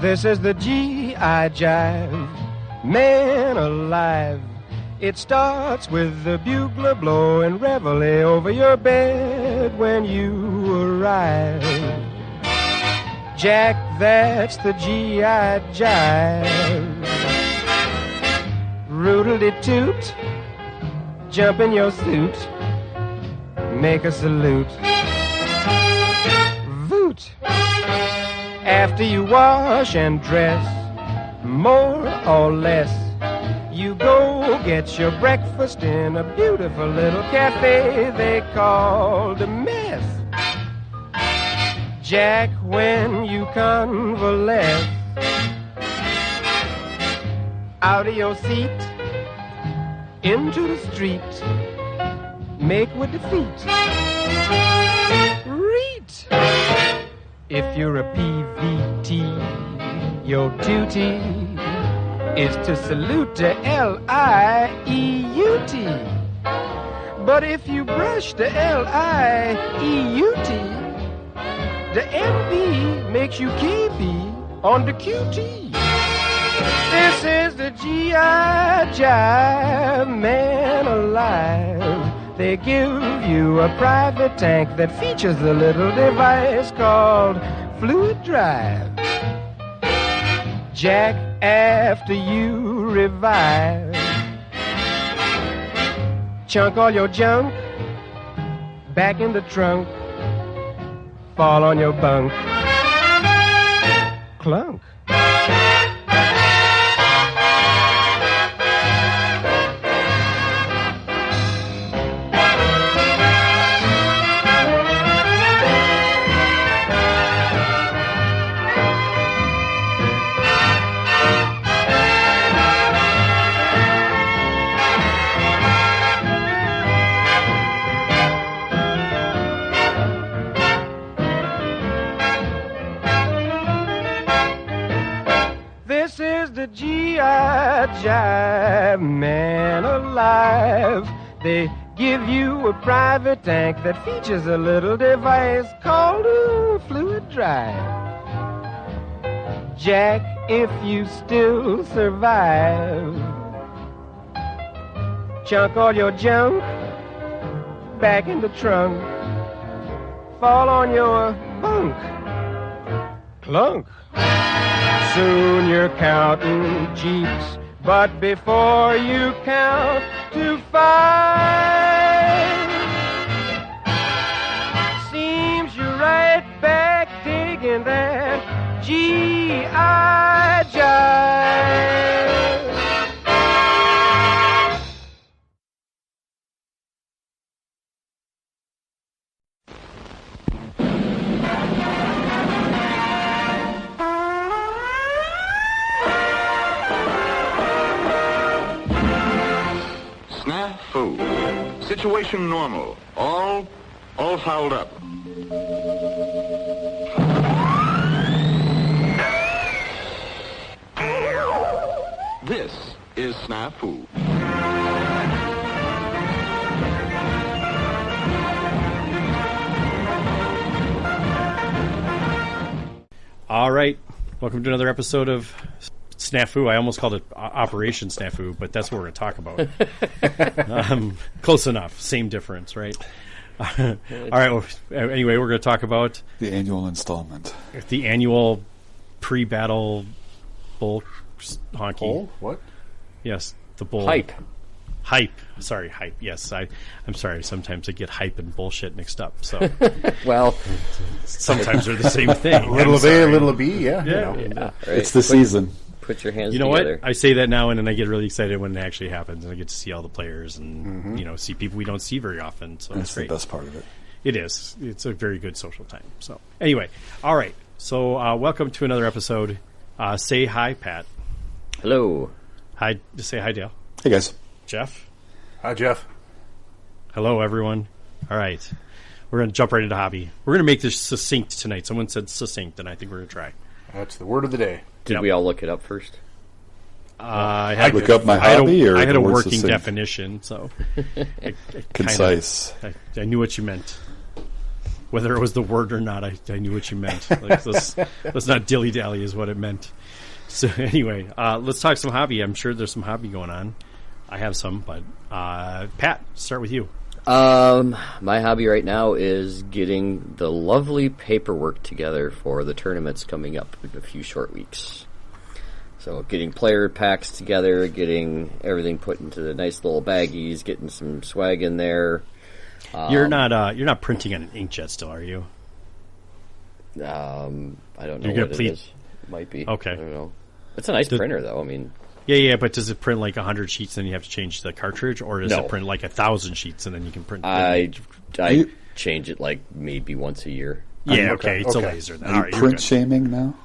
This is the G.I. Jive, man alive. It starts with the bugler blowing reveille over your bed when you arrive. Jack, that's the G.I. Jive. Roodle-de-toot, jump in your suit, make a salute. Voot! After you wash and dress, more or less, you go get your breakfast in a beautiful little cafe they call the Mess. Jack, when you convalesce, out of your seat, into the street, make with the feet. Reet! If you're a PVT, your duty is to salute the L-I-E-U-T. But if you brush the L-I-E-U-T, the M-B makes you KB on the QT. This is the G.I. Jive, man alive. They give you a private tank that features a little device called Fluid Drive. Jack, after you revive, chunk all your junk back in the trunk, fall on your bunk, clunk. The G.I. Jive, man alive. They give you a private tank that features a little device called a Fluid Drive. Jack, if you still survive, chunk all your junk back in the trunk, fall on your bunk, clunk. Soon you're counting Jeeps, but before you count to 5, seems you're right back digging that G.I. Jive. SNAFU. Situation normal. All fouled up. This is SNAFU. All right. Welcome to another episode of SNAFU. I almost called it Operation SNAFU, but that's what we're going to talk about. Close enough. Same difference, right? All right. Well, anyway, we're going to talk about the annual installment. The annual pre-battle bull honky. Bull? What? Yes, the bull. Hype. Sorry, hype. Yes, I'm sorry. Sometimes I get hype and bullshit mixed up. So, well, sometimes they're the same thing. A little of A, a little of B. Yeah. Yeah. Right. It's the season. Put your hands You know together. what? I say that now, and then I get really excited when it actually happens, and I get to see all the players and see people we don't see very often. So That's it's great. the best part of it. It is. It's a very good social time. So anyway, all right. So welcome to another episode. Say hi, Pat. Hello. Hi. Just say hi, Dale. Hey, guys. Jeff. Hi, Jeff. Hello, everyone. All right. We're going to jump right into hobby. We're going to make this succinct tonight. Someone said succinct, and I think we're going to try. That's the word of the day. Did we all look it up first? I had look up my hobby, or I had the a word working succinct? definition, so I Concise. I knew what you meant. Whether it was the word or not, I knew what you meant. Like, let's not dilly-dally is what it meant. So anyway, let's talk some hobby. I'm sure there's some hobby going on. I have some, but Pat, start with you. My hobby right now is getting the lovely paperwork together for the tournaments coming up in a few short weeks. So getting player packs together, getting everything put into the nice little baggies, getting some swag in there. You're not printing on an inkjet still, are you? I don't know You're gonna what it is. It might be. Okay. I don't know. It's a nice printer, though. I mean, Yeah, but does it print like 100 sheets and you have to change the cartridge, or does No. it print like 1,000 sheets and then you can print? I change it like maybe once a year. Yeah, okay, it's a okay. laser. Then. Are All you right, you're print good. shaming now?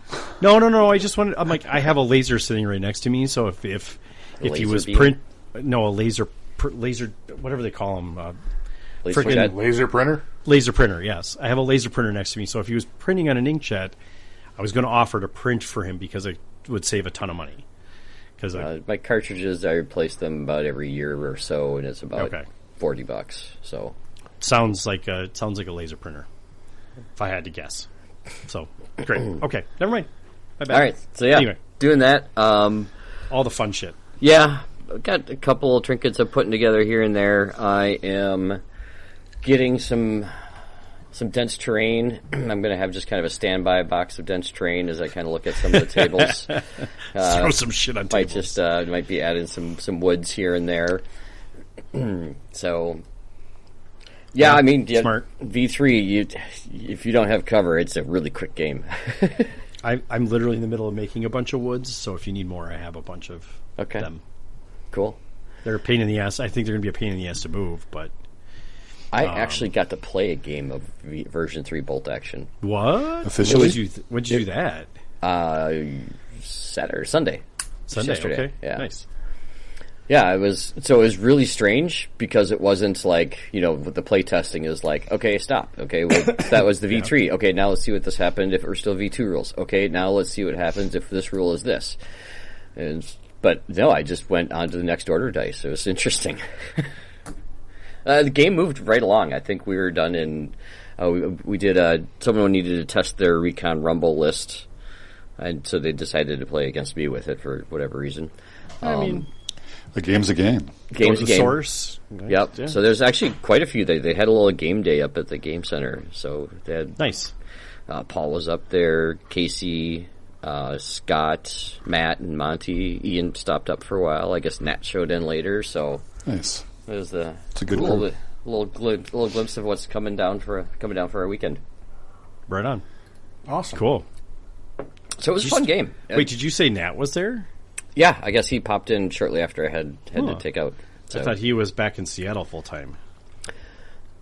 No. I just wanted. I'm like, I have a laser sitting right next to me, so if he laser was beam? a laser, whatever they call them, Laser Frickin' jet. Laser printer? laser printer. Yes, I have a laser printer next to me, so if he was printing on an inkjet, I was going to offer to print for him because it would save a ton of money. Because My cartridges, I replace them about every year or so, and it's about Okay. $40. So sounds like a laser printer, if I had to guess. So great. Okay, never mind. My bad. all right, so yeah, Anyway, doing that. all the fun shit. Yeah, I've got a couple of trinkets I'm putting together here and there. I am getting some dense terrain. I'm going to have just kind of a standby box of dense terrain as I kind of look at some of the tables. Throw some shit on Might tables. just might be adding some woods here and there. So, yeah, I mean, smart. V3. If you don't have cover, it's a really quick game. I'm literally in the middle of making a bunch of woods, so if you need more, I have a bunch of Okay. them. Cool. They're a pain in the ass. I think they're going to be a pain in the ass to move, but I actually got to play a game of version 3 bolt action. what? Officially? When did you do that? Saturday, Sunday. Sunday. yesterday, Okay, yeah. nice. Yeah, it was really strange because it wasn't like, the play testing is like, okay, stop. Okay, well, that was the V3. Okay, now let's see what this happened if it were still V2 rules. Okay, now let's see what happens if this rule is this. But no, I just went on to the next order dice. It was interesting. The game moved right along. I think we were done in, we did, someone needed to test their Recon Rumble list, and so they decided to play against me with it for whatever reason. I mean, A game's a game. Game's go a to the game. source. Yep. Yeah. So there's actually quite a few. They had a little game day up at the game center. So they had Nice. Paul was up there, Casey, Scott, Matt, and Monty. Ian stopped up for a while. I guess Nat showed in later. So Nice. it was It's a good little group. little glimpse of what's coming down for our weekend. Right on. Awesome. Cool. So it was a fun game. Wait, did you say Nat was there? Yeah, I guess he popped in shortly after I had Huh. to take out. So I thought he was back in Seattle full time.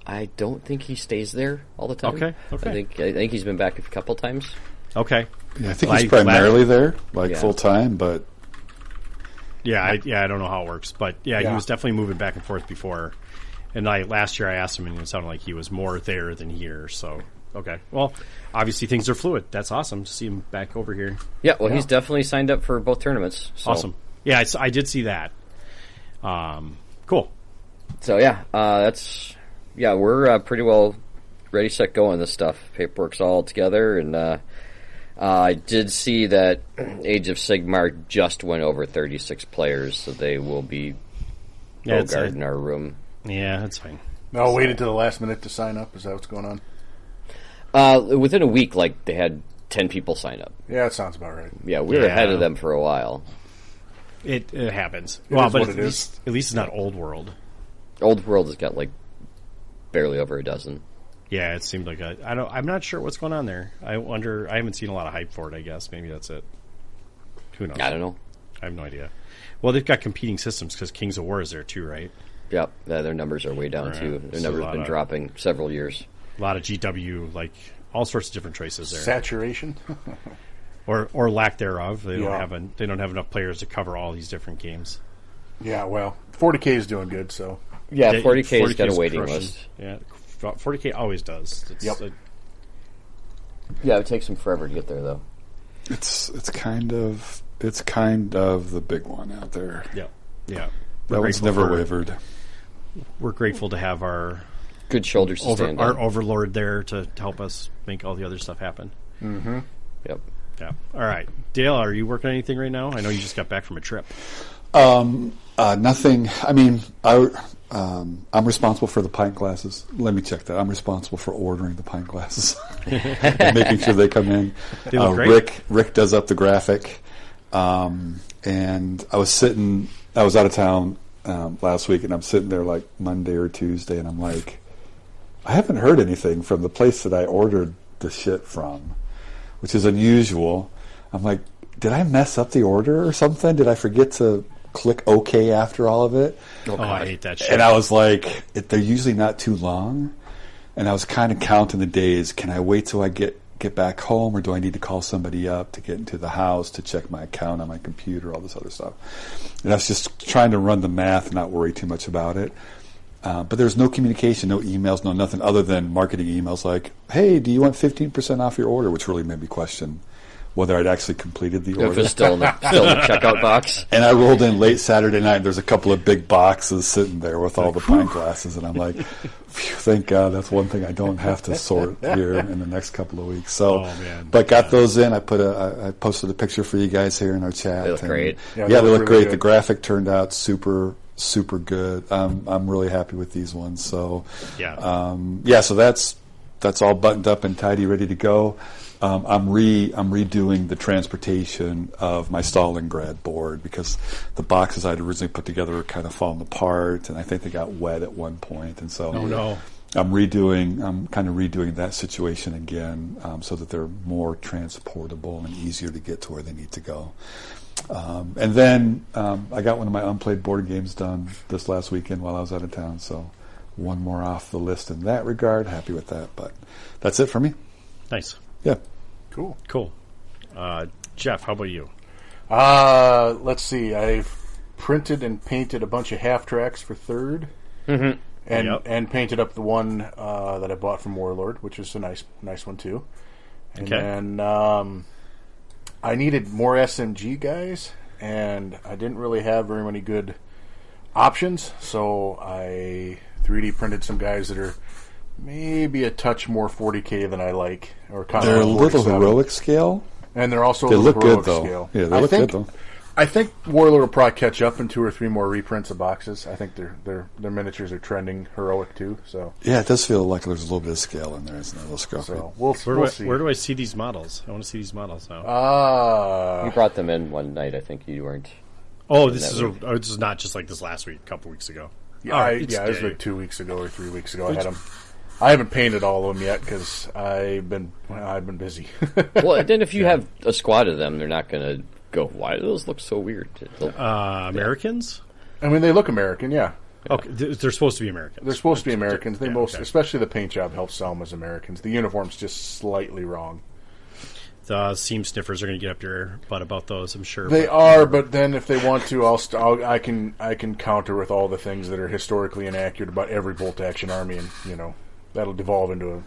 I don't think he stays there all the time. Okay. I think he's been back a couple times. Okay. Yeah, I think Like, he's primarily there, like Yeah. full time, but Yeah, I don't know how it works, but yeah, he Yeah. was definitely moving back and forth before. And last year I asked him, and it sounded like he was more there than here. So okay, well, obviously things are fluid. That's awesome to see him back over here. Yeah, well, he's definitely signed up for both tournaments. So. Awesome. Yeah, I did see that. Cool. So yeah, we're pretty well ready, set, go on this stuff. Paperwork's all together, and I did see that Age of Sigmar just went over 36 players, so they will be Yeah, it's guarding our room. Yeah, that's fine. No, wait until the last minute to sign up. Is that what's going on? Within a week, like they had 10 people sign up. Yeah, that sounds about right. Yeah, we were Yeah. ahead of them for a while. It happens. It Well, is but what at it least it's not Old World. Old World has got like barely over a dozen. Yeah, it seemed like I'm not sure what's going on there. I wonder. I haven't seen a lot of hype for it. I guess maybe that's it. Who knows? I don't know. I have no idea. Well, they've got competing systems because Kings of War is there too, right? Yep, their numbers are way down Right. too. Their So a numbers lot have been of- dropping several years. A lot of GW, like all sorts of different choices there, Saturation. or lack thereof. They Yeah. don't have enough players to cover all these different games. Yeah, well, 40K is doing good, so Yeah, Yeah, 40K's got a 40K 's waiting crushing. list. Yeah, 40K always does. Yep. Yeah, it takes them forever to get there, though. it's kind of the big one out there. Yeah. That one's grateful never for- wavered. We're grateful to have our Good shoulders to stand our on. overlord there to help us make all the other stuff happen. Mm-hmm. Yep. Yeah. All right, Dale, are you working on anything right now? I know you just got back from a trip. Nothing. I mean, I'm responsible for the pint glasses. Let me check that. I'm responsible for ordering the pint glasses and making sure they come in. They look great. Rick does up the graphic. And I was out of town last week, and I'm sitting there like Monday or Tuesday, and I'm like, I haven't heard anything from the place that I ordered the shit from, which is unusual. I'm like, did I mess up the order or something? Did I forget to click OK after all of it? Oh, I hate that shit. And I was like, they're usually not too long. And I was kind of counting the days. Can I wait till I get back home, or do I need to call somebody up to get into the house to check my account on my computer, all this other stuff? And I was just trying to run the math and not worry too much about it. But there's no communication, no emails, no nothing other than marketing emails like, hey, do you want 15% off your order? Which really made me question whether I'd actually completed the order. If it's still in the checkout box. And I rolled in late Saturday night, and there's a couple of big boxes sitting there with all the pint glasses, and I'm like, phew, thank God, that's one thing I don't have to sort here in the next couple of weeks. So, but got those in. I posted a picture for you guys here in our chat. They look great. Yeah, they look great. Good. The graphic turned out super good. I'm really happy with these ones. So, so that's all buttoned up and tidy, ready to go. I'm redoing the transportation of my Stalingrad board because the boxes I'd originally put together are kind of falling apart, and I think they got wet at one point, and so I'm kind of redoing that situation again so that they're more transportable and easier to get to where they need to go. And then I got one of my unplayed board games done this last weekend while I was out of town, so one more off the list in that regard. Happy with that, but that's it for me. Nice. Yeah. Cool. Jeff, how about you? Let's see. I've printed and painted a bunch of half tracks for third, and painted up the one that I bought from Warlord, which is a nice one too. And then I needed more SMG guys, and I didn't really have very many good options, so I 3D printed some guys that are maybe a touch more 40K than I like, or kind they're of a little heroic scale, and they're also they a look heroic good though. Scale. Yeah, they look good though. I think Warlord will probably catch up in 2 or 3 more reprints of boxes. I think their miniatures are trending heroic too. So yeah, it does feel like there's a little bit of scale in there, isn't there? So we'll see. Where do I see these models? I want to see these models now. You brought them in one night. I think you weren't. Oh, this is not just like this last week, a couple weeks ago. Yeah, it was like 2 weeks ago or 3 weeks ago. I had them. I haven't painted all of them yet because I've been busy. Well, then if you have a squad of them, they're not going to go, why do those look so weird? Americans? I mean, they look American, yeah. Okay, they're supposed to be Americans. They're supposed to be Americans. Especially the paint job helps sell them as Americans. The uniform's just slightly wrong. The seam sniffers are going to get up your butt about those, I'm sure. They are, but then if they want to, I can counter with all the things that are historically inaccurate about every bolt-action army, and that'll devolve into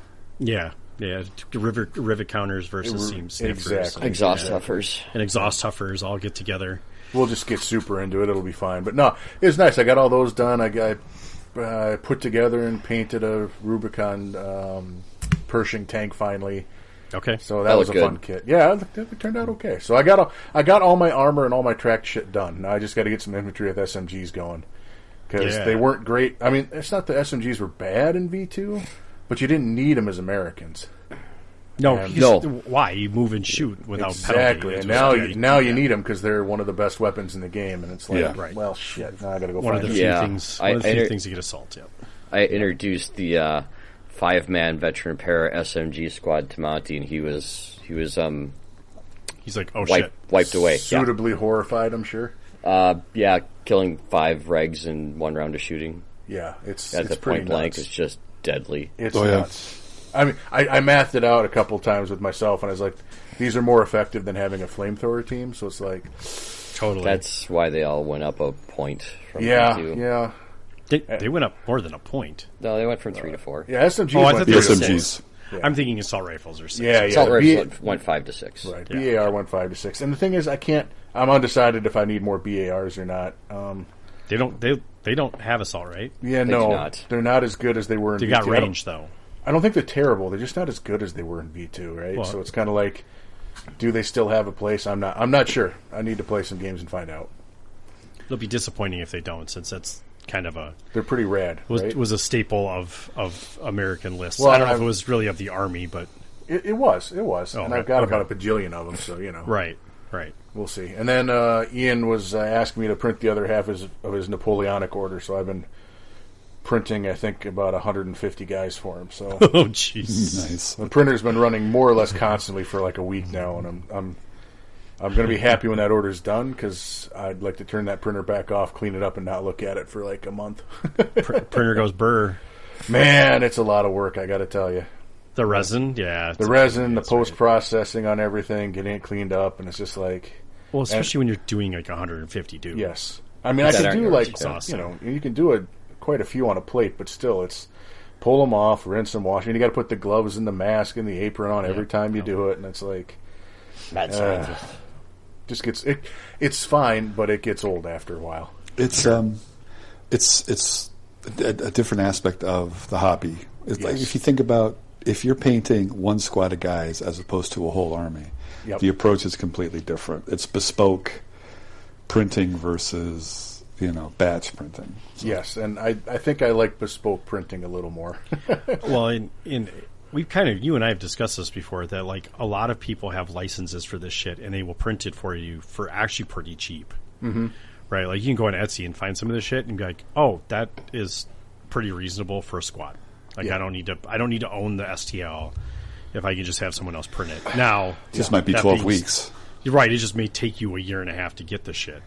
a rivet counters versus seam sniffers, exactly. Exhaust huffers, and exhaust huffers all get together. We'll just get super into it; it'll be fine. But no, it was nice. I got all those done. I put together and painted a Rubicon Pershing tank finally. Okay, so that was a fun kit. Yeah, it turned out okay. So I got all my armor and all my tracked shit done. Now I just got to get some infantry with SMGs going because they weren't great. I mean, it's not the SMGs were bad in V2, but you didn't need them as Americans. No. Why you move and shoot without penalty? And now you need them because they're one of the best weapons in the game, and it's like, well, shit. Now I got to go. One of the few things. One of the few things you get assault. Yep. I introduced the 5-man veteran para SMG squad to Monty, and he was he's like, oh shit, wiped away. Suitably horrified, I'm sure. Killing 5 regs in 1 round of shooting. Yeah, it's at the pretty point blank. nuts. It's just deadly. It's nuts. I mean, I mathed it out a couple times with myself, and I was like, these are more effective than having a flamethrower team. So it's like, totally. That's why they all went up a point. From yeah. They went up more than a point. No, they went from 3 to 4. Yeah, SMGs. I thought the SMGs. Yeah. I'm thinking assault rifles are 6. Yeah. Assault rifles went 5 to 6. Right. BAR went 5 to 6. And the thing is, I'm undecided if I need more BARs or not. They don't have assault, right? Yeah, They do not. they're not as good as they were in They V2. got range though. I don't think they're terrible. They're just not as good as they were in V2, right? Well, so it's kind of like, do they still have a place? I'm not sure. I need to play some games and find out. It'll be disappointing if they don't, since that's kind of They're pretty rad, right? was a staple of American lists. Well, I don't know if it was really of the Army, but It was. Oh, and I've got about a bajillion of them, so, right. We'll see. And then Ian was asking me to print the other half of his Napoleonic order, so I've been printing, I think, about 150 guys for him. So Oh, jeez. Nice. the printer's been running more or less constantly for like a week now, and I'm going to be happy when that order's done, because I'd like to turn that printer back off, clean it up, and not look at it for like a month. Printer goes burr. Man, it's a lot of work, I got to tell you. The resin, yeah. The resin, the post-processing on everything, getting it cleaned up, and it's just like... Well, especially when you're doing like 150, dude. Yes. I mean, I That can do aren't like, exhausting. you can do quite a few on a plate, but still, it's pull them off, rinse them, wash. And you got to put the gloves and the mask and the apron on every time you do it, and it's like... just gets... It's fine, but it gets old after a while. It's a different aspect of the hobby. It's like if you think about if you're painting one squad of guys as opposed to a whole army, the approach is completely different. It's bespoke printing versus batch printing. So. Yes, and I think I like bespoke printing a little more. Well, we've you and I have discussed this before, that like a lot of people have licenses for this shit, and they will print it for you for actually pretty cheap. Mm-hmm. Right? Like you can go on Etsy and find some of this shit and be like, oh, that is pretty reasonable for a squad. Like I don't need to own the STL if I can just have someone else print it. Now, this might be 12 weeks. You're right. It just may take you a year and a half to get the shit.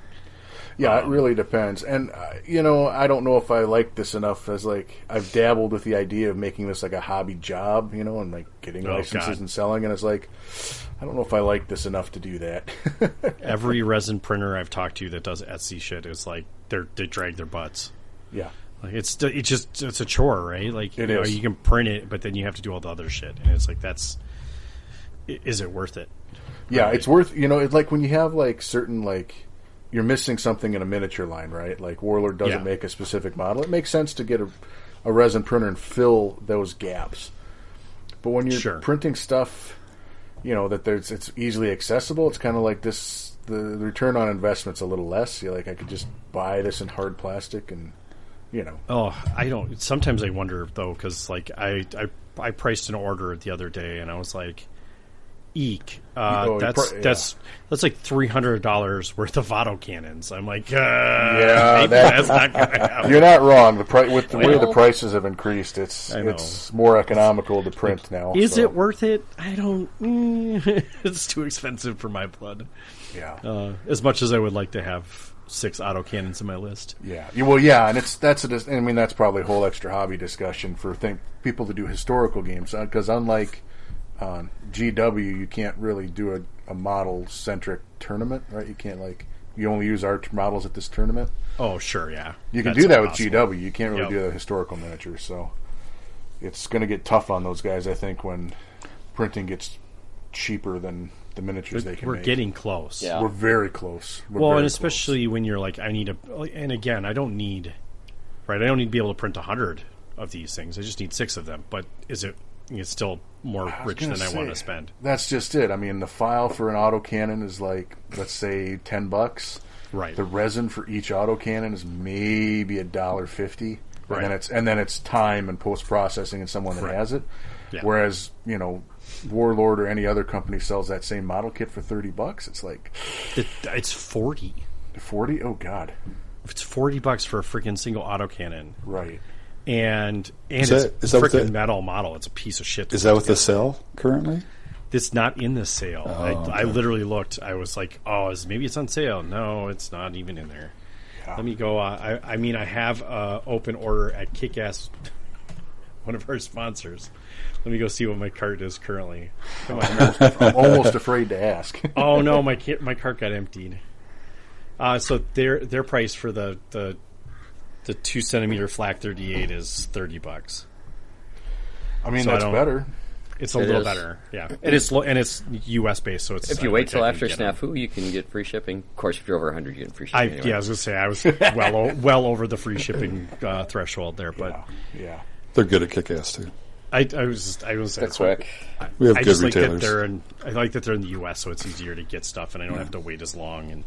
Yeah, it really depends. And, I don't know if I like this enough as, like, I've dabbled with the idea of making this like a hobby job, and, like, getting licenses and selling. And it's like, I don't know if I like this enough to do that. Every resin printer I've talked to that does Etsy shit is like, they drag their butts. Yeah. Like it's a chore, right? Like it is. You can print it, but then you have to do all the other shit, and it's like is it worth it? Yeah, right? It's worth. It's like when you have like certain like you're missing something in a miniature line, right? Like Warlord doesn't make a specific model. It makes sense to get a resin printer and fill those gaps. But when you're printing stuff, that it's easily accessible. It's kind of like this. The return on investment's a little less. You're like, I could just buy this in hard plastic and. Oh, I don't. Sometimes I wonder though, because like I priced an order the other day, and I was like, "Eek!" That's like $300 worth of autocannons. I'm like, that's not gonna happen. You're not wrong. With the way the prices have increased, it's more economical to print now. Is it worth it? I don't. It's too expensive for my blood. Yeah. As much as I would like to have 6 autocannons in my list. Yeah. Well, yeah, and that's probably a whole extra hobby discussion for people to do historical games, because unlike GW, you can't really do a model-centric tournament, right? You can't you only use art models at this tournament. Oh, sure, yeah. You can do that with GW. You can't really do the historical miniatures, so it's going to get tough on those guys, I think, when printing gets cheaper than the miniatures they can make. We're getting close. Yeah. We're very close. And especially when you're like, and again, I don't need to be able to print 100 of these things. I just need 6 of them. But it's still more rich than I want to spend. That's just it. I mean, the file for an autocannon is like, let's say, $10. Right. The resin for each autocannon is maybe $1.50. Right. And then it's time and post processing and someone that has it. Yeah. Whereas, Warlord or any other company sells that same model kit for $30. It's like it's 40. 40? Oh God! It's $40 for a freaking single autocannon. Right. And it's a freaking metal model. It's a piece of shit. Is that with the sale currently? It's not in the sale. I literally looked. I was like, maybe it's on sale. No, it's not even in there. Yeah. Let me go. I have open order at Kickass, one of our sponsors. Let me go see what my cart is currently. Come on. I'm almost afraid to ask. Oh no, my cart got emptied. So their price for the 2 centimeter flak 38 is $30. I mean, so that's better. It's a little better, yeah. And it's U.S. based, so it's. If you wait till after SNAFU, you can get free shipping. Of course, if you're over 100, you get free shipping. Anyway. Yeah, I was going to say I was well over the free shipping threshold there, but yeah, they're good at kick-ass too. I was saying that's quick. We have I good just retailers. I like that they're in the U.S., so it's easier to get stuff, and I don't have to wait as long, and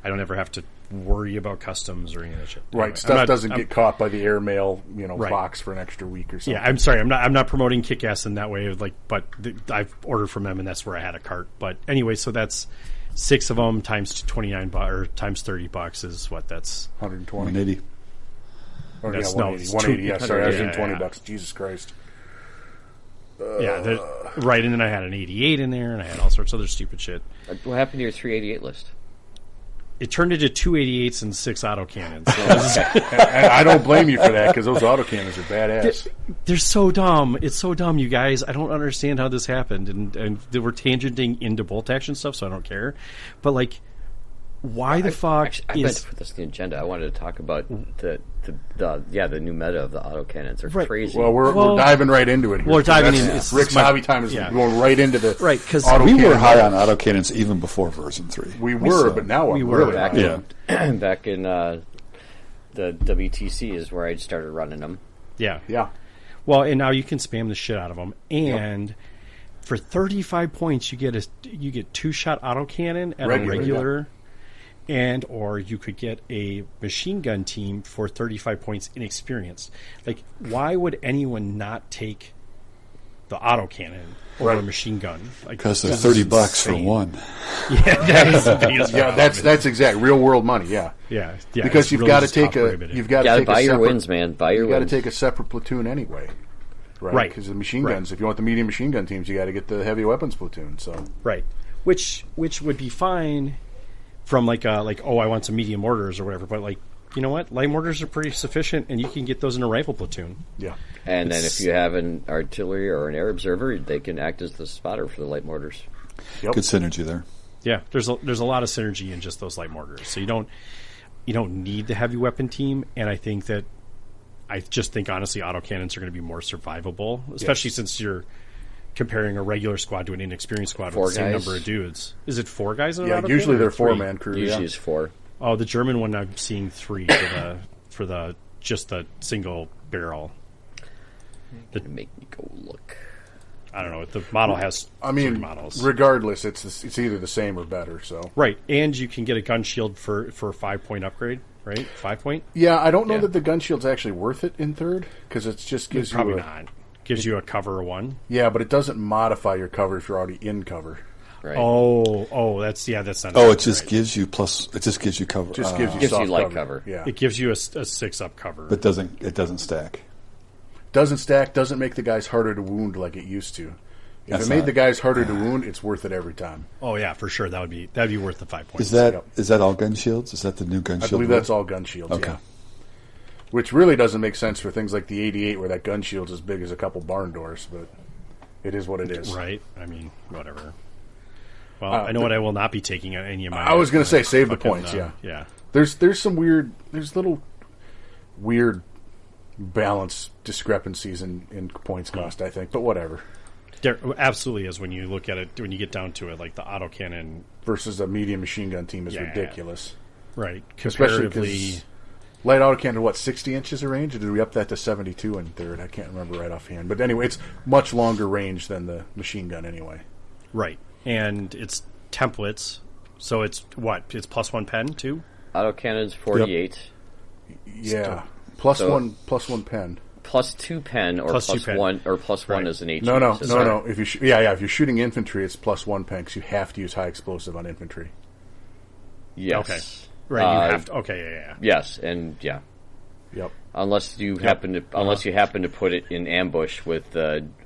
I don't ever have to worry about customs or any of that shit. Right, Anyway, stuff doesn't get caught by the airmail, Right. box for an extra week or something. Yeah, I'm sorry, I'm not promoting Kick-Ass in that way. But I've ordered from them, and that's where I had a cart. But anyway, so that's 6 of them times $29 or times $30 is what? That's 120. 180. Or, That's- yeah, no, 180. it's 180, yeah, sorry, I was yeah, doing yeah. $20. Jesus Christ. yeah, right. And then I had an 88 in there, and I had all sorts of other stupid shit. What happened to your 388 list? It turned into 288s and 6 autocannons. And I don't blame you for that, because those autocannons are badass. They're so dumb. It's so dumb, you guys. I don't understand how this happened, and they were tangenting into bolt action stuff, so I don't care. But like, why the fuck Actually, I meant to put this in the agenda. I wanted to talk about the new meta of the autocannons. They're Right. crazy. Well, we're diving right into it here. We're diving That's- in. It's Rick's my- hobby time is yeah. going right into the Right, 'cause We were autocannon. high on autocannons even before version 3. We were, but now we we're were really back high. in, back in the WTC is where I started running them. Yeah. Yeah. Well, and now you can spam the shit out of them, and for 35 points, you get 2-shot autocannon at Regular, a regular, and or you could get a machine gun team for 35 points inexperienced. Like, why would anyone not take the autocannon over a machine gun? Like, Because they're this is $30 for insane. one. Yeah, that is the biggest Yeah, problem. that's exact real world money. Yeah, yeah. because it's you've really got to just take top a prohibitive. you've got to Got to take buy a your separate, wins, man. Buy your you got to wins. take a separate platoon anyway. Right. Because the machine Right. guns, if you want the medium machine gun teams, you got to get the heavy weapons platoon. So Right, which would be fine from like I want some medium mortars or whatever. But like, you know what, light mortars are pretty sufficient, and you can get those in a rifle platoon. yeah, And then It's- if you have an artillery or an air observer, they can act as the spotter for the light mortars. yep. Good synergy there. Yeah, there's a lot of synergy in just those light mortars. So you don't need the heavy weapon team, and I just think honestly, autocannons are going to be more survivable, especially since you're comparing a regular squad to an inexperienced squad Four with the same guys? number of dudes. Is it 4 guys in an Yeah, autocannon usually or they're 3? 4-man crew. Usually Yeah. it's 4. Oh, the German one I'm seeing 3 for the just the single barrel. Make me go look. I don't know. The model has I 3 mean, models. regardless, it's either the same or better. So Right, and you can get a gun shield for a 5-point upgrade, right? 5-point? yeah, I don't know Yeah. that the gun shield's actually worth it in third because it just gives Probably you not. Gives you a cover 1. Yeah, but it doesn't modify your cover if you're already in cover. Right. That's not. Oh, it just gives you plus. It just gives you cover. Just gives you Gives you soft light cover. Yeah, It gives you a 6-up cover. But it doesn't stack. doesn't stack, doesn't make the guys harder to wound like it used to. If That's it made not- the guys harder to wound, it's worth it every time. Oh yeah, for sure. That'd be worth the 5 points. Is that all gun shields? Is that the new gun I shield? believe rule? that's all gun shields. Okay. Yeah. Which really doesn't make sense for things like the 88, where that gun shield's as big as a couple barn doors, but it is what it is. right? I mean, whatever. Well, I know what I will not be taking on any of my. I was going to say, save the fucking, points. Yeah, yeah. There's some little weird balance discrepancies in points cost, I think, but whatever. There absolutely is when you look at it, when you get down to it, like the autocannon, Versus a medium machine gun team is Yeah. ridiculous. right? Especially Comparatively, because light autocannon, 60 inches of range? Or did we up that to 72 in third? I can't remember right offhand. But anyway, it's much longer range than the machine gun anyway. right? And it's templates, so it's what? It's +1 pen too. Autocannon's 48. Yeah. Plus So- one pen. Plus 2 pen or Plus plus, two pen. 1 or plus 1 Right. is an HE. No. So- If you if you're shooting infantry, it's +1 pen because you have to use high explosive on infantry. Yes. Okay, right. You have to. Okay, yeah. Yes, and yeah. Yep. Unless you happen to put it in ambush with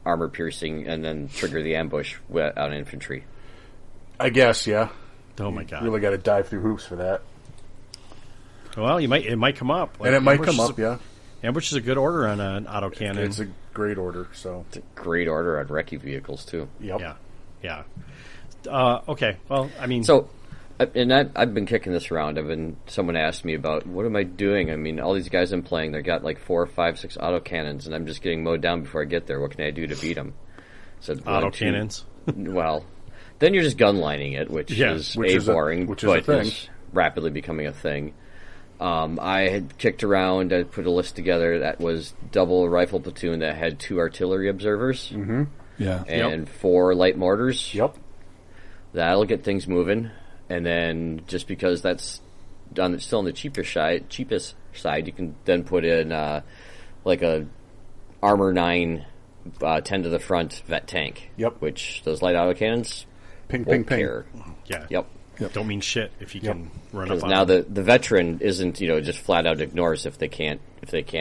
armor piercing and then trigger the ambush on infantry. I guess, yeah. Oh my god. Really got to dive through hoops for that. Well, it might come up, like, And it might ambush come is up, yeah. Ambush is a good order on an autocannon. It's a great order, so. It's a great order on recce vehicles too. Yep. Yeah. Okay. Well, I mean, So, and I've been kicking this around. Someone asked me about what am I doing? I mean, all these guys I'm playing, they got like 4, 5, 6 autocannons, and I'm just getting mowed down before I get there. What can I do to beat them? said Autocannons. Well, then you're just gunlining it, which is boring, but is rapidly becoming a thing. I had kicked around, I put a list together that was double rifle platoon that had 2 artillery observers. Mm-hmm. Yeah. And 4 light mortars. Yep. That'll get things moving. And then just because that's still on the cheapest side, you can then put in like a Armor 9 10 to the front vet tank. Yep. Which those light autocannons ping, won't ping, care. ping. Yeah. Yep. Don't mean shit if you can run up on now them. the veteran isn't, just flat out ignores if they can't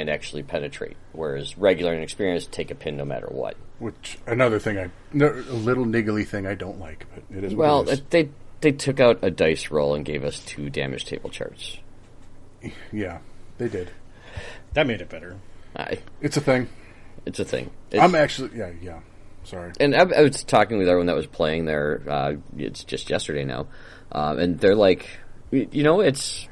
actually penetrate. Whereas regular and experienced take a pin no matter what. Which another thing a little niggly thing I don't like, but it is. Well, what it is. they took out a dice roll and gave us 2 damage table charts. Yeah, they did. That made it better. It's a thing. It's a thing. I'm actually yeah. Sorry. And I was talking with everyone that was playing there. It's just yesterday now, and they're like, it's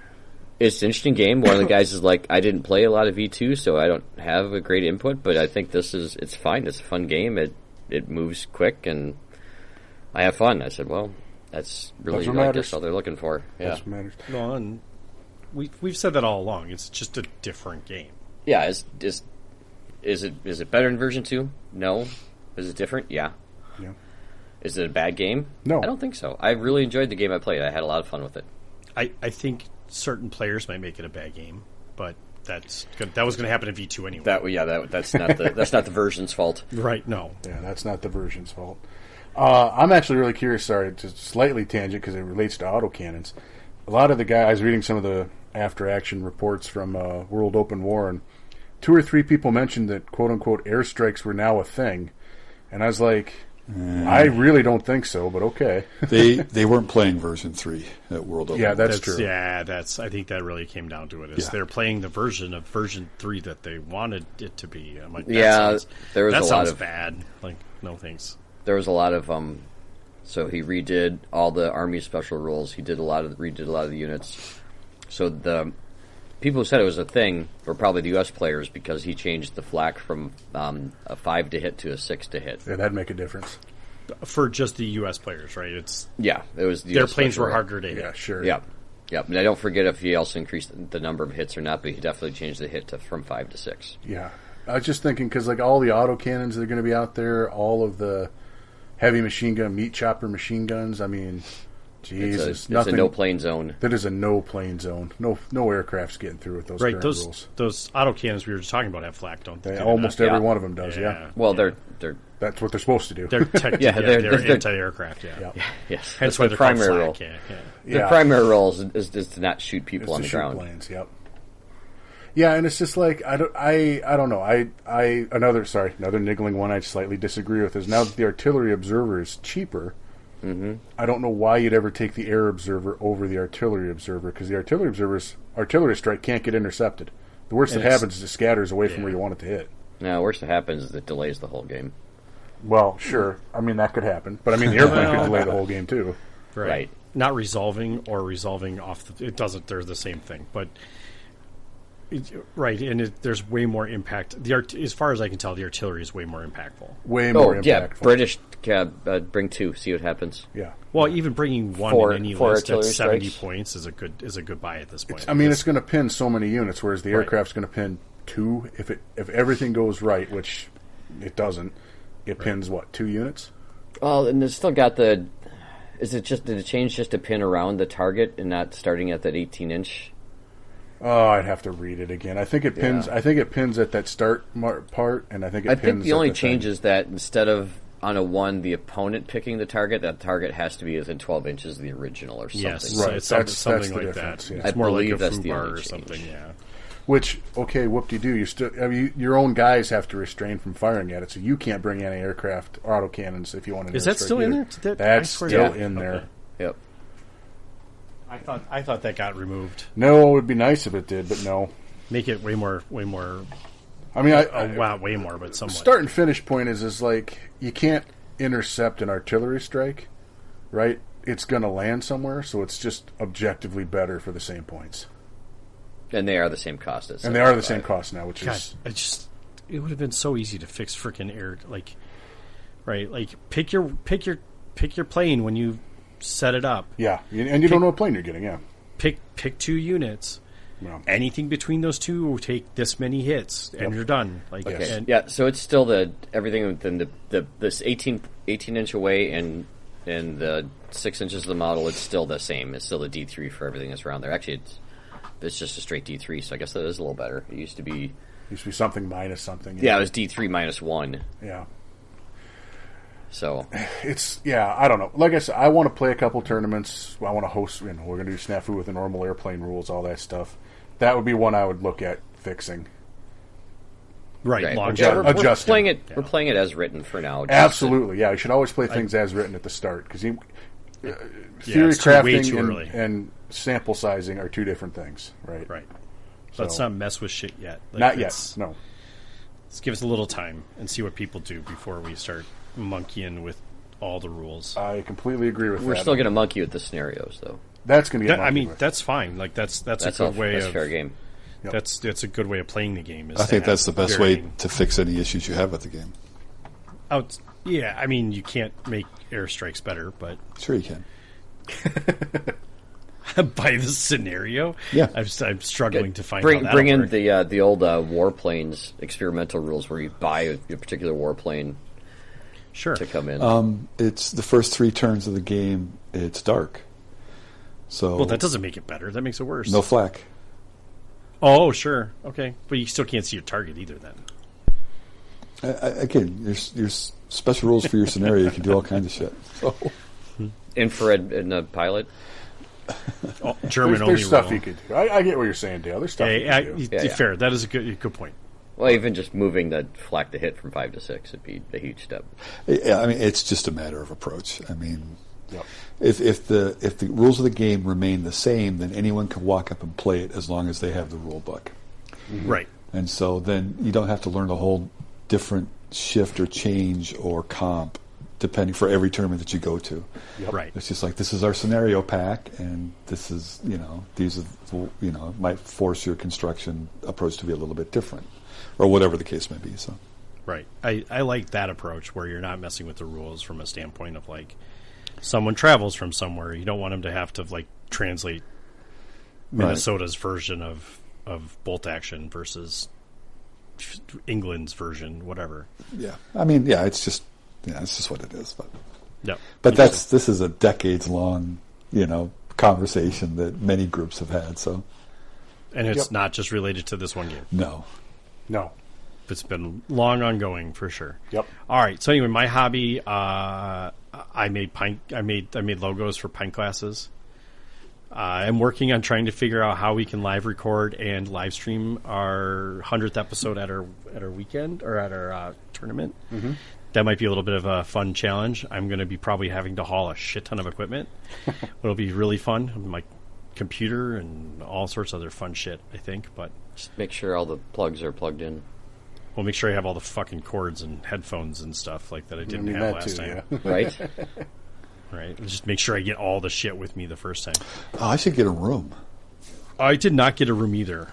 an interesting game. One of the guys is like, I didn't play a lot of V2, so I don't have a great input, but I think it's fine. It's a fun game. It moves quick, and I have fun. I said, well, that's really I guess all they're looking for. Yeah. That's what matters. Well, and we've said that all along. It's just a different game. Yeah. Is it better in version 2? No. Is it different? Yeah. Yeah. Is it a bad game? No. I don't think so. I really enjoyed the game I played. I had a lot of fun with it. I think certain players might make it a bad game, but that was going to happen in V2 anyway. That's not the version's fault. Right? No. Yeah, that's not the version's fault. I'm actually really curious. Sorry, to slightly tangent because it relates to autocannons. A lot of the guys, I was reading some of the after-action reports from World Open War, and 2 or 3 people mentioned that quote-unquote airstrikes were now a thing, and I was like, I really don't think so, but okay. They weren't playing version 3 at World Open. Yeah, that's true. Yeah, I think that really came down to it. They're playing the version of version 3 that they wanted it to be. I'm like, there was that a sounds lot of bad. Like, no thanks. There was a lot of so he redid all the Army special rules. He redid a lot of the units. So the people who said it was a thing were probably the U.S. players because he changed the flak from a 5 to hit to a 6 to hit. Yeah, that'd make a difference. For just the U.S. players, right? It was their planes were harder to hit. Yeah, sure. Yep. And I don't forget if he also increased the number of hits or not, but he definitely changed the hit from 5 to 6. Yeah. I was just thinking, because all the autocannons that are going to be out there, all of the heavy machine gun, meat chopper machine guns, I mean, Jesus. It's a no-plane zone. That is a no-plane zone. No aircraft's getting through with those current rules. Those autocannons we were just talking about have flak, don't they? Almost every one of them does, yeah. Well, they're that's what they're supposed to do. They're they're anti-aircraft, Yes. Hence why they're primary called role. Yeah. The primary role is to not shoot people on the ground. Planes, yep. Yeah, and it's just like I don't know. Another niggling one I slightly disagree with is now that the artillery observer is cheaper. Mm-hmm. I don't know why you'd ever take the air observer over the artillery observer, because the artillery strike can't get intercepted. The worst that happens is it scatters away from where you want it to hit. No, the worst that happens is it delays the whole game. Well, sure. I mean, that could happen, but I mean, the airplane could delay the whole game too. Right. Not resolving or resolving off. It doesn't. They're the same thing, but. Right, and there's way more impact. As far as I can tell, the artillery is way more impactful. Way more impactful. Yeah, British bring 2, see what happens. Yeah. Well, even bringing one in any list at 70 points is a good buy at this point. It's going to pin so many units, whereas the aircraft's going to pin 2. If everything goes right, which it doesn't, it pins 2 units? Well, and it's still got the. Did it change just to pin around the target and not starting at that 18-inch? Oh, I'd have to read it again. I think it pins. I think it pins at that start part, and I think it pins. I think the only change thing. is that instead of on a 1, the opponent picking the target, that target has to be within 12 inches of the original or something. Yes, right. It's that's something the like difference. that. Yeah. It's more like a that's the FUBAR only or change. something. Yeah. Which whoop-de-doo. You still. I mean, your own guys have to restrain from firing at it, so you can't bring any aircraft or autocannons if you want to. Is that still in there? That's still in there. Okay. Yep. I thought that got removed. No, it would be nice if it did, but no. Make it way more. I mean, way more, but somewhat. Start and finish point is like you can't intercept an artillery strike, right? It's going to land somewhere, so it's just objectively better for the same points. And they are the same cost. And they are the same cost now, which is. It would have been so easy to fix freaking air. Like, right? Like pick your plane when you set it up. Yeah, and you don't know what plane you're getting. Yeah, pick 2 units. Yeah. Anything between those two will take this many hits, and you're done. Like, okay. So it's still everything within this 18-inch away and the 6 inches of the model. It's still the same. It's still the D3 for everything that's around there. Actually, it's just a straight D3. So I guess that is a little better. It used to be something minus something. Yeah, it was D3 minus 1. Yeah. So I don't know. Like I said, I want to play a couple tournaments. I want to host. We're going to do SNAFU with the normal airplane rules, all that stuff. That would be one I would look at fixing. Right. We're playing it. Yeah. We're playing it as written for now. Absolutely. Yeah, you should always play things as written at the start because theory crafting and sample sizing are 2 different things. Right. Right. So, let's not mess with shit yet. Not yet. No. Let's give us a little time and see what people do before we start monkeying with all the rules. I completely agree with that. We're still going to monkey with the scenarios, though. That's going to get. That's fine. Like that's a good way. That's fair game. Yep. That's a good way of playing the game. I think that's the best way to fix any issues you have with the game. Yeah, I mean you can't make airstrikes better, but sure you can. By the scenario, yeah, I'm struggling to find. Bring in the old warplanes experimental rules where you buy a particular warplane. Sure. To come in. It's the first 3 turns of the game. It's dark. So well, that doesn't make it better. That makes it worse. No flak. Oh, sure. Okay. But you still can't see your target either then. Again, there's special rules for your scenario. You can do all kinds of shit. So. Infrared in the pilot? German only. There's stuff you could do. I get what you're saying, Dale. There's stuff you could do. Fair. That is a good point. Well, even just moving the flak to hit from 5 to 6 would be a huge step. Yeah, I mean, it's just a matter of approach. I mean... Yep. If the rules of the game remain the same, then anyone can walk up and play it as long as they have the rule book. Mm-hmm. Right. And so then you don't have to learn a whole different shift or change or comp depending for every tournament that you go to. Yep. Right. It's just like this is our scenario pack, and this is these are it might force your construction approach to be a little bit different, or whatever the case may be. So. Right. I like that approach where you're not messing with the rules from a standpoint of like. Someone travels from somewhere. You don't want them to have to like translate Minnesota's version of bolt action versus England's version, whatever. Yeah, I mean, it's just what it is. But yeah, but this is a decades long conversation that many groups have had. So, and it's not just related to this one game. No. It's been long ongoing for sure. Yep. All right. So anyway, my hobby, I made logos for pint glasses. I'm working on trying to figure out how we can live record and live stream our 100th episode at our weekend or at our tournament. Mm-hmm. That might be a little bit of a fun challenge. I'm going to be probably having to haul a shit ton of equipment. It'll be really fun. My computer and all sorts of other fun shit, I think. But just make sure all the plugs are plugged in. Well, make sure I have all the fucking cords and headphones and stuff like that I didn't have last time. Yeah. Right? Right. Just make sure I get all the shit with me the first time. Oh, I should get a room. I did not get a room either.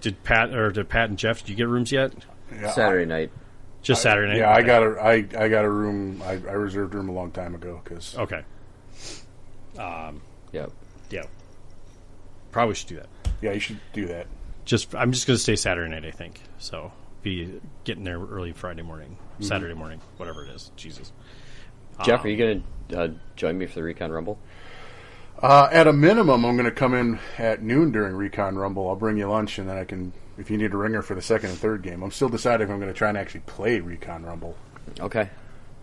Did Pat and Jeff, did you get rooms yet? Yeah, Saturday night. Just Saturday night? Yeah, okay. I got a room. I reserved a room a long time ago. Okay. Yep. Yeah. Probably should do that. Yeah, you should do that. I'm just going to stay Saturday night, I think. So be getting there early Friday morning, Saturday morning, whatever it is. Jesus. Jeff, are you going to join me for the Recon Rumble? At a minimum, I'm going to come in at noon during Recon Rumble. I'll bring you lunch, and then I can, if you need a ringer for the second and third game. I'm still deciding if I'm going to try and actually play Recon Rumble. Okay.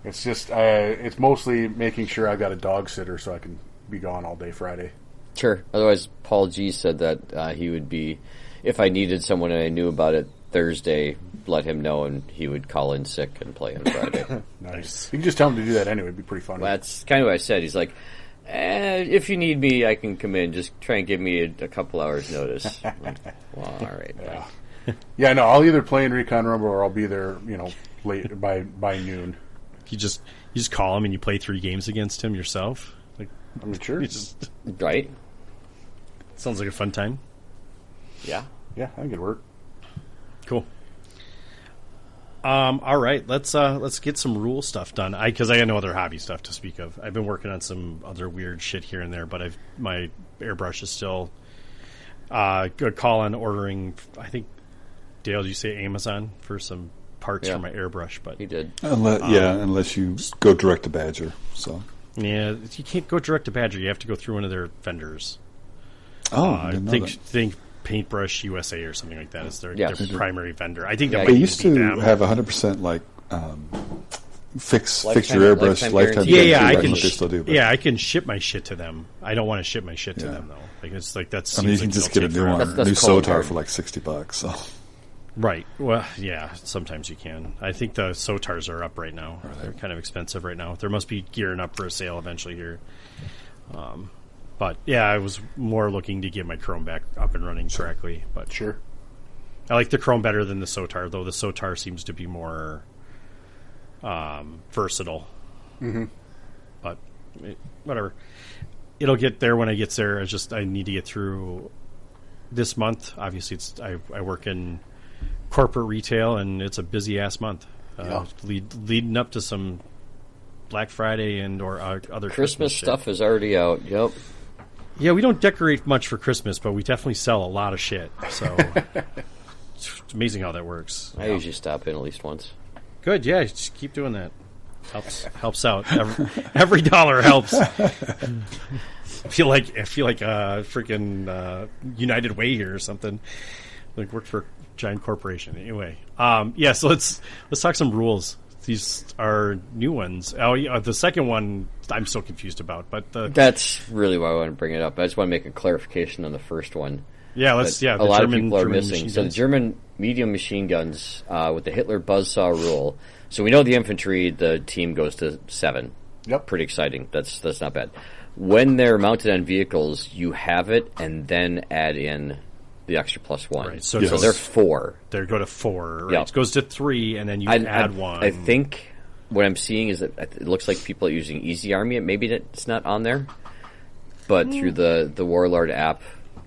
It's just, it's mostly making sure I got a dog sitter so I can be gone all day Friday. Sure. Otherwise, Paul G said that he would be, if I needed someone and I knew about it Thursday, let him know, and he would call in sick and play on Friday. Nice. You can just tell him to do that anyway. It'd be pretty funny. Well, that's kind of what I said. He's like, if you need me, I can come in. Just try and give me a couple hours notice. Like, well, all right. Yeah. Yeah, no, I'll either play in Recon Rumble or I'll be there, late by noon. You just call him and you play 3 games against him yourself. Like, I'm sure. Right. Sounds like a fun time. Yeah. Yeah, I think it'd work. Cool. All right, let's get some rule stuff done. Because I got no other hobby stuff to speak of. I've been working on some other weird shit here and there, but my airbrush is still good call on ordering. I think Dale, did you say Amazon for some parts for my airbrush? But he did. Unless you go direct to Badger. So yeah, you can't go direct to Badger. You have to go through one of their vendors. I think Paintbrush USA or something like that is their primary vendor. I think they used to have 100% like fix your airbrush lifetime guarantee. I can. They still do, I can ship my shit to them. I don't want to ship my shit to them though. Like it's like that's. I mean, you can just get a new one, new Sotar for like $60. So. Right. Well, yeah. Sometimes you can. I think the Sotars are up right now. They're kind of expensive right now. There must be gearing up for a sale eventually here. But yeah, I was more looking to get my Chrome back up and running correctly. But sure, I like the Chrome better than the Sotar, though the Sotar seems to be more versatile. Mm-hmm. But whatever, it'll get there when it gets there. I need to get through this month. Obviously, I work in corporate retail, and it's a busy ass month. Leading up to some Black Friday and or other Christmas stuff is already out. Yep. Yeah, we don't decorate much for Christmas, but we definitely sell a lot of shit. So it's amazing how that works. I usually stop in at least once. Good, yeah, just keep doing that. Helps out. Every dollar helps. I feel like freaking United Way here or something. Like work for a giant corporation. Anyway, so let's talk some rules. These are new ones. Oh, yeah, the second one I'm so confused about, but that's really why I want to bring it up. I just want to make a clarification on the first one. Yeah, a lot of people are missing. So the German medium machine guns with the Hitler buzzsaw rule. So we know the infantry, the team goes to 7. Yep, pretty exciting. That's not bad. When they're mounted on vehicles, you have it and then add in the extra +1. Right, so they're 4. They go to 4. Right? Yep. It goes to 3, and then you add 1. I think what I'm seeing is that it looks like people are using Easy Army. Maybe it's not on there, but through the Warlord app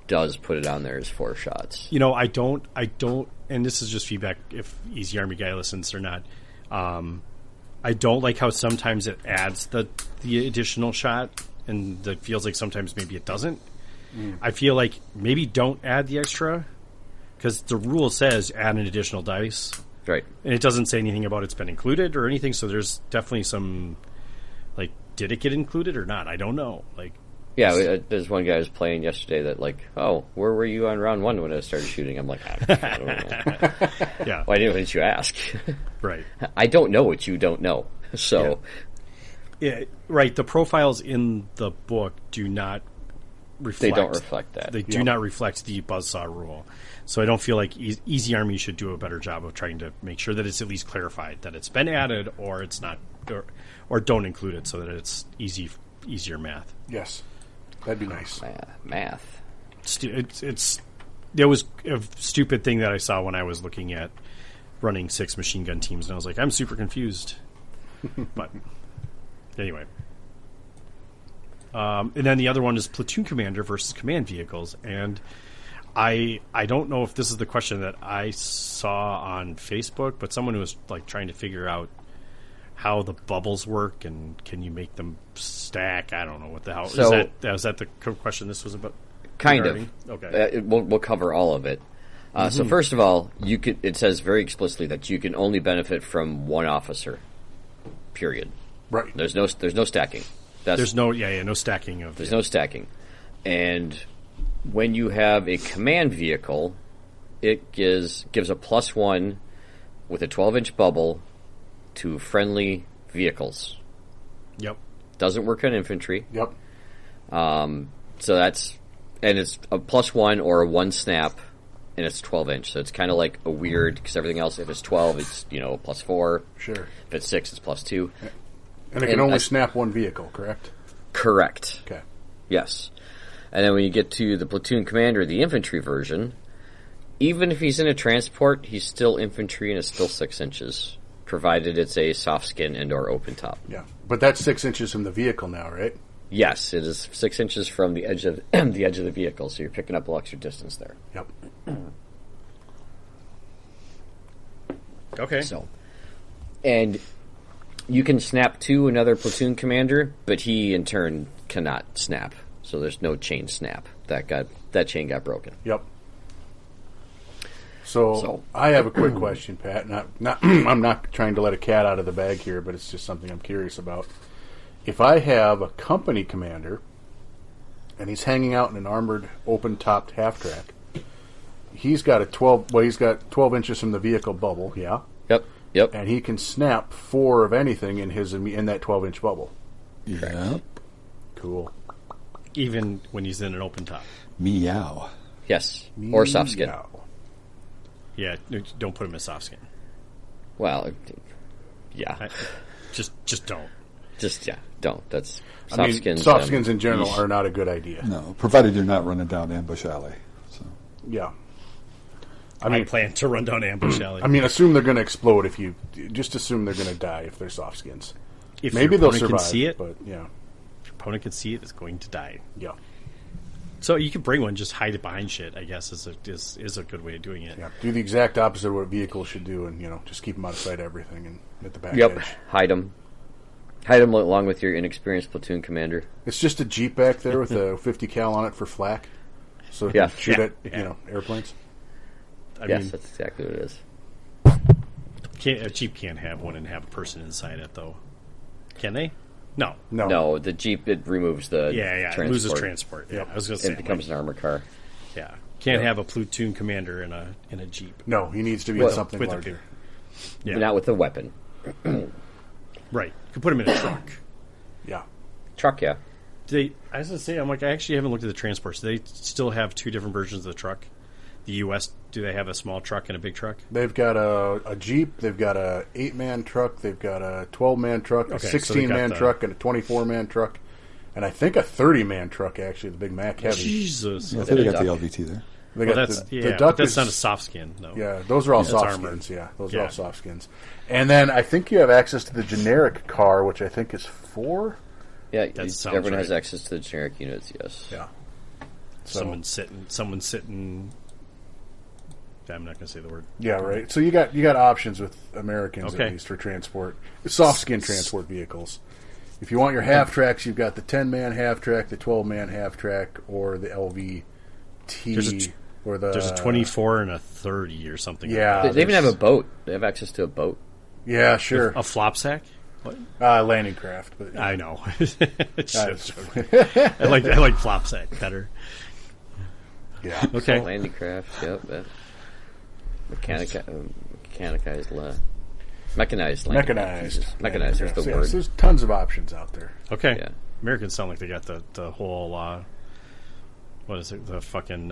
does put it on there as 4 shots. You know, I don't, and this is just feedback if Easy Army guy listens or not. I don't like how sometimes it adds the additional shot, and it feels like sometimes maybe it doesn't. I feel like maybe don't add the extra, because the rule says add an additional dice. Right. And it doesn't say anything about it's been included or anything, so there's definitely some, like, did it get included or not? I don't know. Like, yeah, there's one guy who was playing yesterday that, like, oh, where were you on round 1 when I started shooting? I'm like, I don't know. Yeah. Why didn't you ask? Right. I don't know what you don't know. So. Yeah, right. The profiles in the book do not reflect. They don't reflect that. They do not reflect the buzzsaw rule. So I don't feel like Easy Army should do a better job of trying to make sure that it's at least clarified that it's been added or it's not, or don't include it so that it's easier math. Yes, that'd be nice. Math. There was a stupid thing that I saw when I was looking at running 6 machine gun teams, and I was like, I'm super confused. But anyway. And then the other one is platoon commander versus command vehicles. And I don't know if this is the question that I saw on Facebook, but someone who was like trying to figure out how the bubbles work and can you make them stack. I don't know what the hell. So, is that the question this was about? Kind regarding? of. Okay. We'll cover all of it. So first of all, it says very explicitly that you can only benefit from 1 officer. Period. Right. There's no stacking. There's no stacking of. There's no stacking, and when you have a command vehicle, it gives a +1 with a 12-inch bubble to friendly vehicles. Yep. Doesn't work on infantry. Yep. So it's a +1 or a 1 snap, and it's 12-inch. So it's kind of like a weird, because everything else, if it's 12, it's a +4. Sure. If it's 6, it's +2. And it can only snap 1 vehicle, correct? Correct. Okay. Yes. And then when you get to the platoon commander, the infantry version, even if he's in a transport, he's still infantry and it's still 6 inches, provided it's a soft skin and or open top. Yeah. But that's 6 inches from the vehicle now, right? Yes, it is 6 inches from the edge of the vehicle, so you're picking up a little extra distance there. Yep. Okay. So And you can snap to another platoon commander, but he in turn cannot snap. So there's no chain snap. That chain got broken. Yep. So I have a quick question, Pat. Not I'm not trying to let a cat out of the bag here, but it's just something I'm curious about. If I have a company commander and he's hanging out in an armored, open-topped half-track, he's got 12 inches from the vehicle bubble, yeah? Yep. And he can snap 4 of anything in that 12-inch bubble. Yep. Cool. Even when he's in an open top. Meow. Yes. Or soft skin. Meow. Yeah, don't put him in soft skin. Well, yeah. Just don't. Don't. That's soft skins in general are not a good idea. No, provided you're not running down Ambush Alley. So. Yeah. I plan to run down Ambush Alley. I mean, assume they're going to explode just assume they're going to die if they're soft skins. If maybe your they'll opponent survive, can see it, but yeah. If your opponent can see it, it's going to die. Yeah. So you can bring one, just hide it behind shit, I guess, is a good way of doing it. Yeah. Do the exact opposite of what vehicles should do and, just keep them out of sight of everything and at the back Yep. edge. Hide them. Hide them along with your inexperienced platoon commander. It's just a Jeep back there with a 50 cal on it for flak. So it can shoot at, airplanes. I Yes, mean, that's exactly what it is. a Jeep can't have one and have a person inside it, though. Can they? No. No, the Jeep, it removes the transport. It loses transport. Yeah, I was going to say. It becomes an armored car. Yeah. Can't have a platoon commander in a Jeep. No, he needs to be in something with larger. Yeah. But not with a weapon. Right. You can put him in a truck. Yeah. Truck, yeah. I was going to say, I actually haven't looked at the transports. Do they still have 2 different versions of the truck? The U.S., do they have a small truck and a big truck? They've got a Jeep, they've got a 8-man truck, they've got a 12-man truck, a 16-man truck, and a 24-man truck, and I think a 30-man truck, actually, the big Mack Heavy. Jesus. Yeah, I think they got the LVT there. They got the duck that's not a soft skin, though. Yeah, those are all soft skins. Yeah, those are all soft skins. And then I think you have access to the generic car, which I think is 4. Yeah, right. everyone has access to the generic units, yes. Yeah. So, Someone's sitting. I'm not going to say the word. Yeah, right. So you got options with Americans at least for transport, soft skin transport vehicles. If you want your half tracks, you've got the 10-man half track, the 12-man half track, or the LVT. There's a 24 and a 30 or something. Yeah, they even have a boat. They have access to a boat. Yeah, sure. A flop sack. What? Landing craft. But, I know. I like flop sack better. Yeah. Okay. Landing craft. Yep. Mechanized. Mechanized. Mechanized. There's the word. There's tons of options out there. Okay. Yeah. Americans sound like they got the whole what is it? The fucking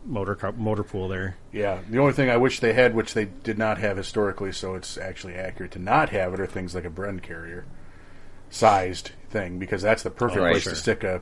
motor pool there. Yeah. The only thing I wish they had, which they did not have historically, so it's actually accurate to not have it, are things like a Bren carrier sized thing, because that's the perfect place to stick a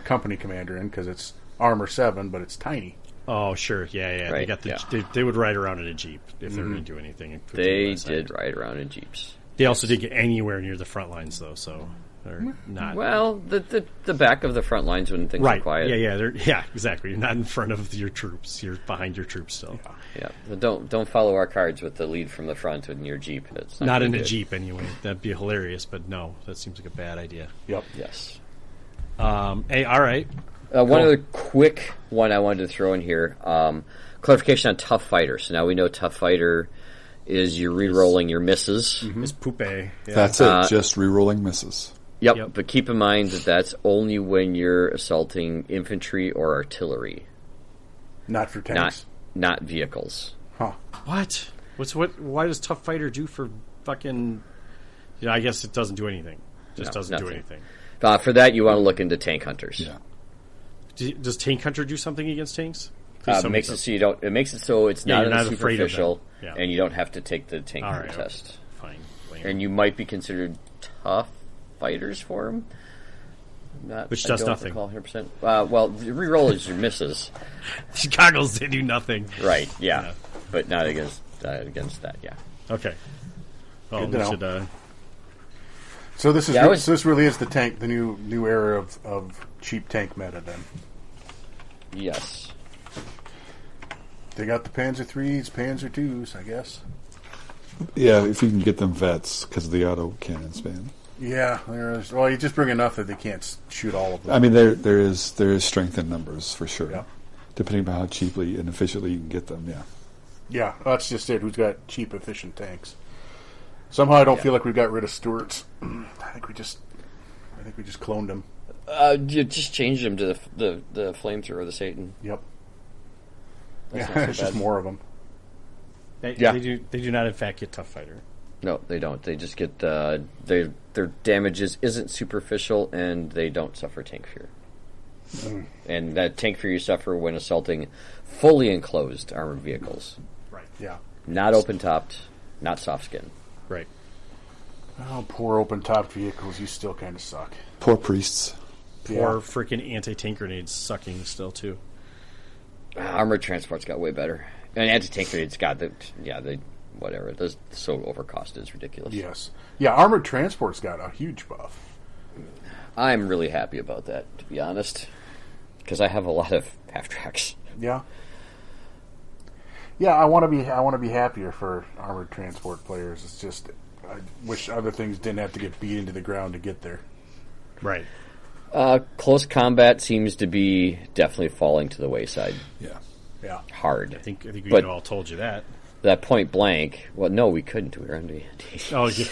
company commander in, because it's armor 7, but it's tiny. Oh, sure. Yeah. Right. They got they would ride around in a Jeep if they were going to do anything. They did ride around in Jeeps. They also didn't get anywhere near the front lines, though, so they're not. Well, the back of the front lines when things are quiet. Yeah, exactly. You're not in front of your troops. You're behind your troops still. Yeah. Don't follow our cards with the lead from the front in your Jeep. It's not in a Jeep, anyway. That'd be hilarious, but no, that seems like a bad idea. Yep. Yes. Hey, all right. One other quick one I wanted to throw in here. Clarification on Tough Fighter. So now we know Tough Fighter is you're re-rolling your misses. It's poupe. Yeah. That's it, just re-rolling misses. Yep, but keep in mind that that's only when you're assaulting infantry or artillery. Not for tanks? Not vehicles. Huh. What? Why does Tough Fighter do for fucking... I guess it doesn't do anything. Just doesn't do anything. For that, you want to look into Tank Hunters. Yeah. Does Tank Hunter do something against tanks? It makes it so you don't. It makes it so it's not not superficial, afraid of and you don't have to take the Tank Hunter test. Fine. And you might be considered tough fighters for him. Which does nothing. 100%. Well, the reroll is your misses. Chicago's, they do nothing. Right. Yeah. But not against that. Yeah. Okay. Well, we should. So this is this really is the new era of cheap tank meta then. Yes. They got the Panzer 3s, Panzer 2s, I guess. Yeah, if you can get them vets because of the auto cannon span. Yeah, well, you just bring enough that they can't shoot all of them. I mean, there is strength in numbers for sure. Yeah. Depending on how cheaply and efficiently you can get them. Yeah. Yeah, that's just it. Who's got cheap, efficient tanks? Somehow I don't feel like we got rid of Stuart's. I think we just cloned him. You just changed him to the flamethrower, the Satan. Yep. That's Yeah, it's just more of them. They do not in fact get tough fighter. No, they don't. They just get their damages isn't superficial, and they don't suffer tank fear. And that tank fear you suffer when assaulting fully enclosed armored vehicles. Right. Yeah. Not open topped, not soft skin. Right. Oh, poor open-topped vehicles. You still kind of suck. Poor priests. Poor freaking anti-tank grenades sucking still too. Armored transport's got way better. And anti-tank grenades got whatever. Those so overcosted, it's ridiculous. Yes. Yeah, armored transport's got a huge buff. I'm really happy about that, to be honest, because I have a lot of half tracks. Yeah. Yeah, I want to be happier for armored transport players. It's just I wish other things didn't have to get beat into the ground to get there. Right. Close combat seems to be definitely falling to the wayside. Yeah. Yeah. Hard. I think we all told you that. That point blank. Well, no, we couldn't. We were on D&D. Oh, yeah.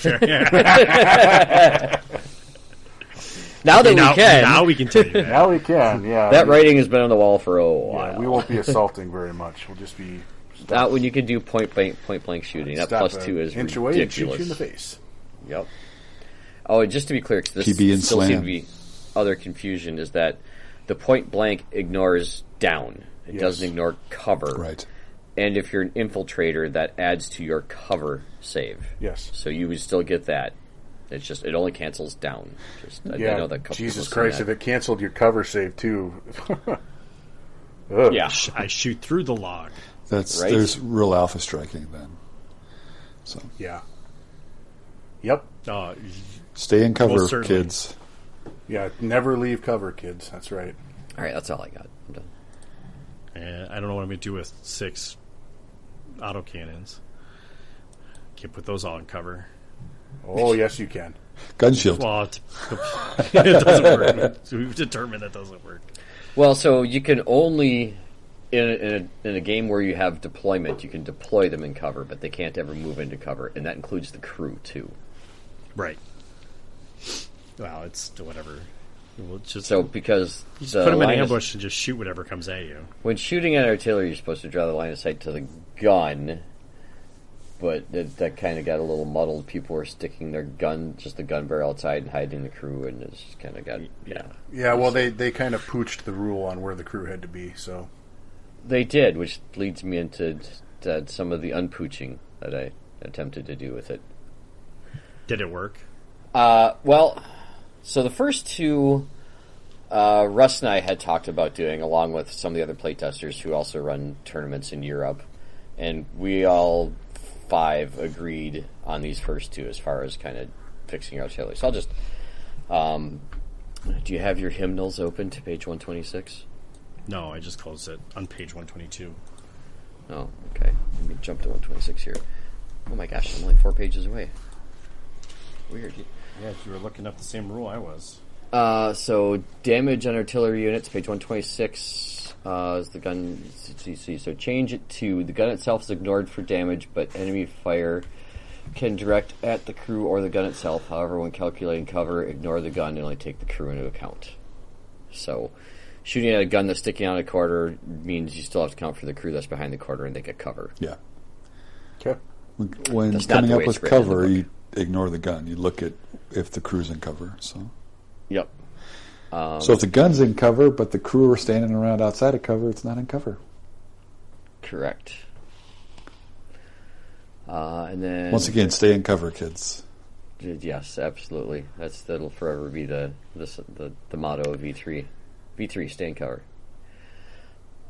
Now that we can. Now we can tell you that. Now we can, yeah. That writing has been on the wall for a while. Yeah, we won't be assaulting very much. We'll just be... Not when you can do point blank shooting. That plus 2 is inch ridiculous. away and shoot you in the face. Yep. Oh, and just to be clear, because PB and this still slam. seems to be other confusion, is that the point blank ignores down. It doesn't ignore cover. Right. And if you're an infiltrator, that adds to your cover save. Yes. So you would still get that. It's just, it only cancels down. I know that Jesus Christ, if it canceled your cover save too. Yeah. I shoot through the log. There's real alpha striking then. So Yeah. Yep. stay in cover, Most certainly. kids. Yeah, never leave cover, kids. That's right. All right, that's all I got. I'm done. And I don't know what I'm going to do with 6 autocannons. Can't put those all in cover. Oh, yes, you can. Gun shield. Well, it doesn't work. We've determined that doesn't work. Well, so you can only in a game where you have deployment, you can deploy them in cover, but they can't ever move into cover, and that includes the crew too. Right. Well, it's whatever. We'll just because put them in ambush and just shoot whatever comes at you. When shooting at artillery, you're supposed to draw the line of sight to the gun, but that kind of got a little muddled. People were sticking their gun, just the gun barrel outside, and hiding the crew, and it just kind of got Yeah, well, they kind of pooched the rule on where the crew had to be, so they did, which leads me into some of the unpooching that I attempted to do with it. Did it work? Well, so the first 2, Russ and I had talked about doing, along with some of the other playtesters who also run tournaments in Europe, and we all 5 agreed on these first 2 as far as kind of fixing our artillery. So I'll just... do you have your hymnals open to page 126? No, I just closed it on page 122. Oh, okay. Let me jump to 126 here. Oh my gosh, I'm only 4 pages away. Weird. Yeah, you were looking up the same rule I was. So damage on artillery units, page 126, is the gun. So change it to the gun itself is ignored for damage, but enemy fire can direct at the crew or the gun itself. However, when calculating cover, ignore the gun and only take the crew into account. So shooting at a gun that's sticking out a quarter means you still have to count for the crew that's behind the quarter and they get cover. Yeah. okay. When That's not coming the up way with it's written in cover, the you ignore the gun. You look at if the crew's in cover. So Yep. if the gun's in cover, but the crew are standing around outside of cover, it's not in cover. Correct. And then Once again, stay in cover, kids. yes, absolutely. That'll forever be the motto of V3. V3, stay in cover.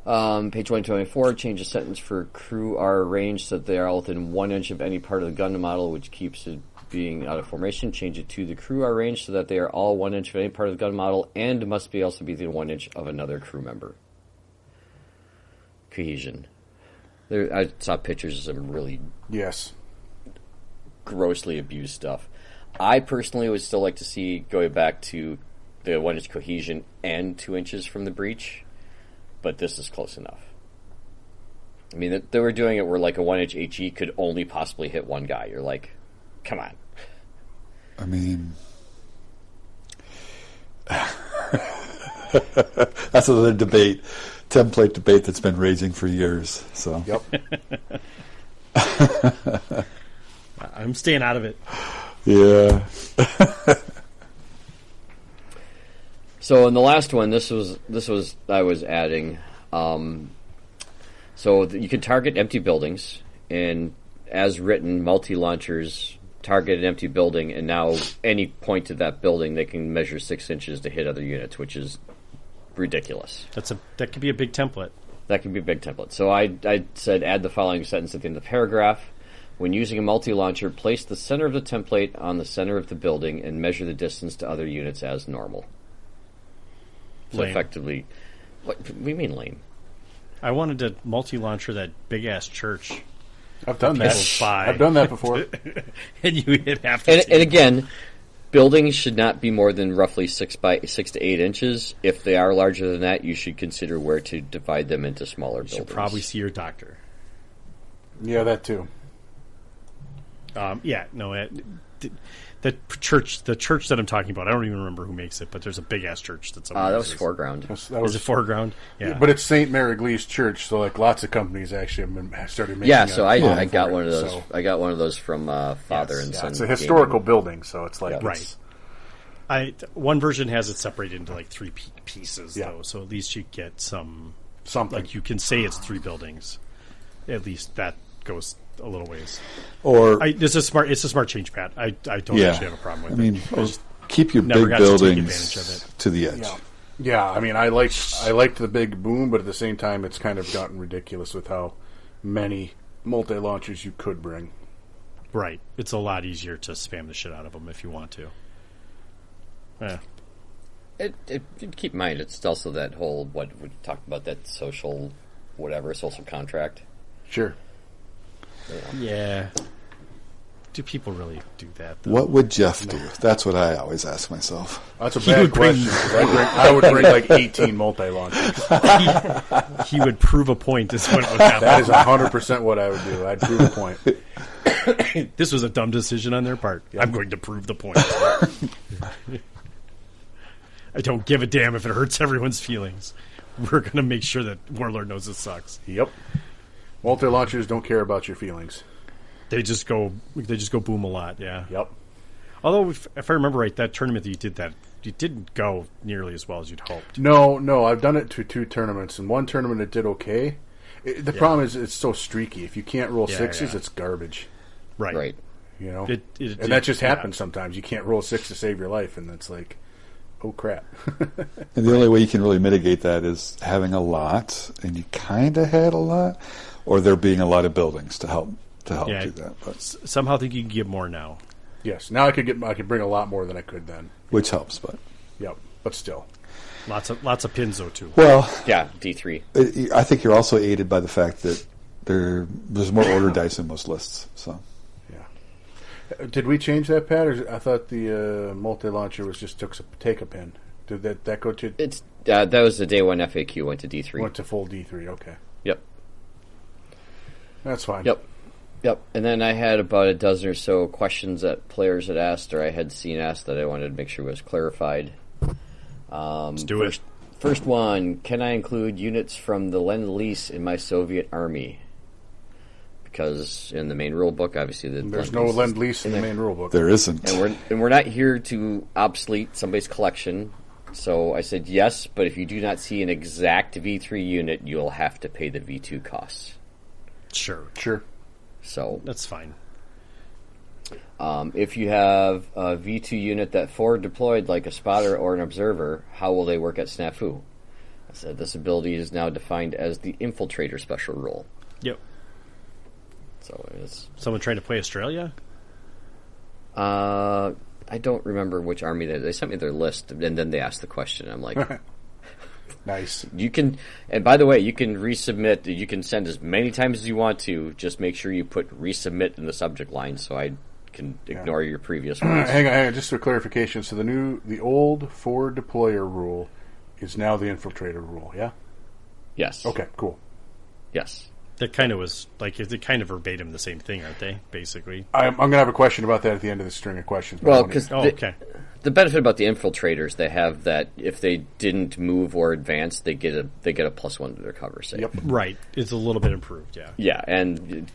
Page 124, change the sentence for crew are arranged so that they are all within 1 inch of any part of the gun model, which keeps it being out of formation. Change it to the crew are arranged so that they are all 1 inch of any part of the gun model and must be also be within 1 inch of another crew member. Cohesion. I saw pictures of some really Yes. grossly abused stuff. I personally would still like to see going back to the 1 inch cohesion and 2 inches from the breech, but this is close enough. I mean, they were doing it where like a 1 inch HE could only possibly hit one guy. You're like, come on. I mean, that's another template debate that's been raging for years. So, Yep. I'm staying out of it. Yeah. So in the last one, this was I was adding. You can target empty buildings, and as written, multi-launchers target an empty building, and now any point of that building, they can measure 6 inches to hit other units, which is ridiculous. That could be a big template. That can be a big template. So I said add the following sentence at the end of the paragraph. When using a multi-launcher, place the center of the template on the center of the building and measure the distance to other units as normal. So lame. Effectively, what do you mean lame? I wanted to multi-launcher that big-ass church. I've done that. People buy. I've done that before. And you hit half the And again, buildings should not be more than roughly 6 to 8 inches. If they are larger than that, you should consider where to divide them into smaller buildings. You should probably see your doctor. Yeah, that too. The church that I'm talking about, I don't even remember who makes it, but there's a big ass church that's. That was Foreground. That was Is it Foreground? Yeah, but it's St. Marigle's Church, so like lots of companies actually have started making. Yeah, so I got for one of it, those. so- I got one of those from Father and Son. It's a historical building, so it's like Yeah. it's- right. One version has it separated into like three pieces, Yeah. though, so at least you get something. something. You can say it's 3 buildings. At least that goes a little ways. Or It's a smart change, Pat. I don't yeah, actually have a problem with I mean, it. or keep your never big got to take buildings advantage of it. to the edge. Yeah. I mean, I liked the big boom, but at the same time, it's kind of gotten ridiculous with how many multi-launchers you could bring. Right. It's a lot easier to spam the shit out of them if you want to. Yeah. Keep in mind, it's also that whole what we talked about, that social contract. Sure. Yeah. Do people really do that, though? What would Jeff do? That's what I always ask myself. That's a bad question. 'Cause I would bring like 18 multi-launchers. He would prove a point is what would happen. That is 100% what I would do. I'd prove a point. This was a dumb decision on their part. I'm going to prove the point. I don't give a damn if it hurts everyone's feelings. We're going to make sure that Warlord knows it sucks. Yep. Multi-launchers don't care about your feelings. They just go boom a lot, yeah. Yep. Although, if I remember right, that tournament that you didn't go nearly as well as you'd hoped. No, I've done it to 2 tournaments. In one tournament, it did okay. The problem is it's so streaky. If you can't roll 6s, it's garbage. Right. You know? And that just happens sometimes. You can't roll 6 to save your life, and that's like, oh, crap. And the only way you can really mitigate that is having a lot, and you kind of had a lot, or there being a lot of buildings to help do that. But somehow think you can get more now. Yes. Now I could bring a lot more than I could then. which helps, but Yep. But still. Lots of pins though too. well, Yeah, D3. I think you're also aided by the fact that there's more order dice in most lists. So Did we change that, Pat? Or I thought the multi-launcher was just take a pin. Did that go to... It's that was the day one FAQ went to D3. Went to full D3, okay. Yep. That's fine. Yep. And then I had about a dozen or so questions that players had asked or I had seen asked that I wanted to make sure was clarified. Let's do it. First one, can I include units from the Lend-Lease in my Soviet army? Because in the main rule book, obviously, There's no Lend-Lease in the main rule book. there isn't. And we're not here to obsolete somebody's collection. So I said yes, but if you do not see an exact V3 unit, you'll have to pay the V2 costs. Sure. So That's fine. if you have a V2 unit that forward deployed like a spotter or an observer, how will they work at SNAFU? I said this ability is now defined as the infiltrator special role. Yep. So it's Someone trying to play Australia? I don't remember which army they sent me their list and then they asked the question. I'm like Nice. you can, and by the way, you can resubmit, you can send as many times as you want to, just make sure you put resubmit in the subject line so I can ignore your previous ones. Hang on, just for clarification. So the old forward deployer rule is now the infiltrator rule, yeah? Yes. Okay, cool. Yes. That kind of was like it's kind of verbatim the same thing, aren't they? Basically, I'm going to have a question about that at the end of the string of questions. Well, because okay. The benefit about the infiltrators, they have that if they didn't move or advance, they get a +1 to their cover save. Yep. Right, it's a little bit improved, yeah. Yeah,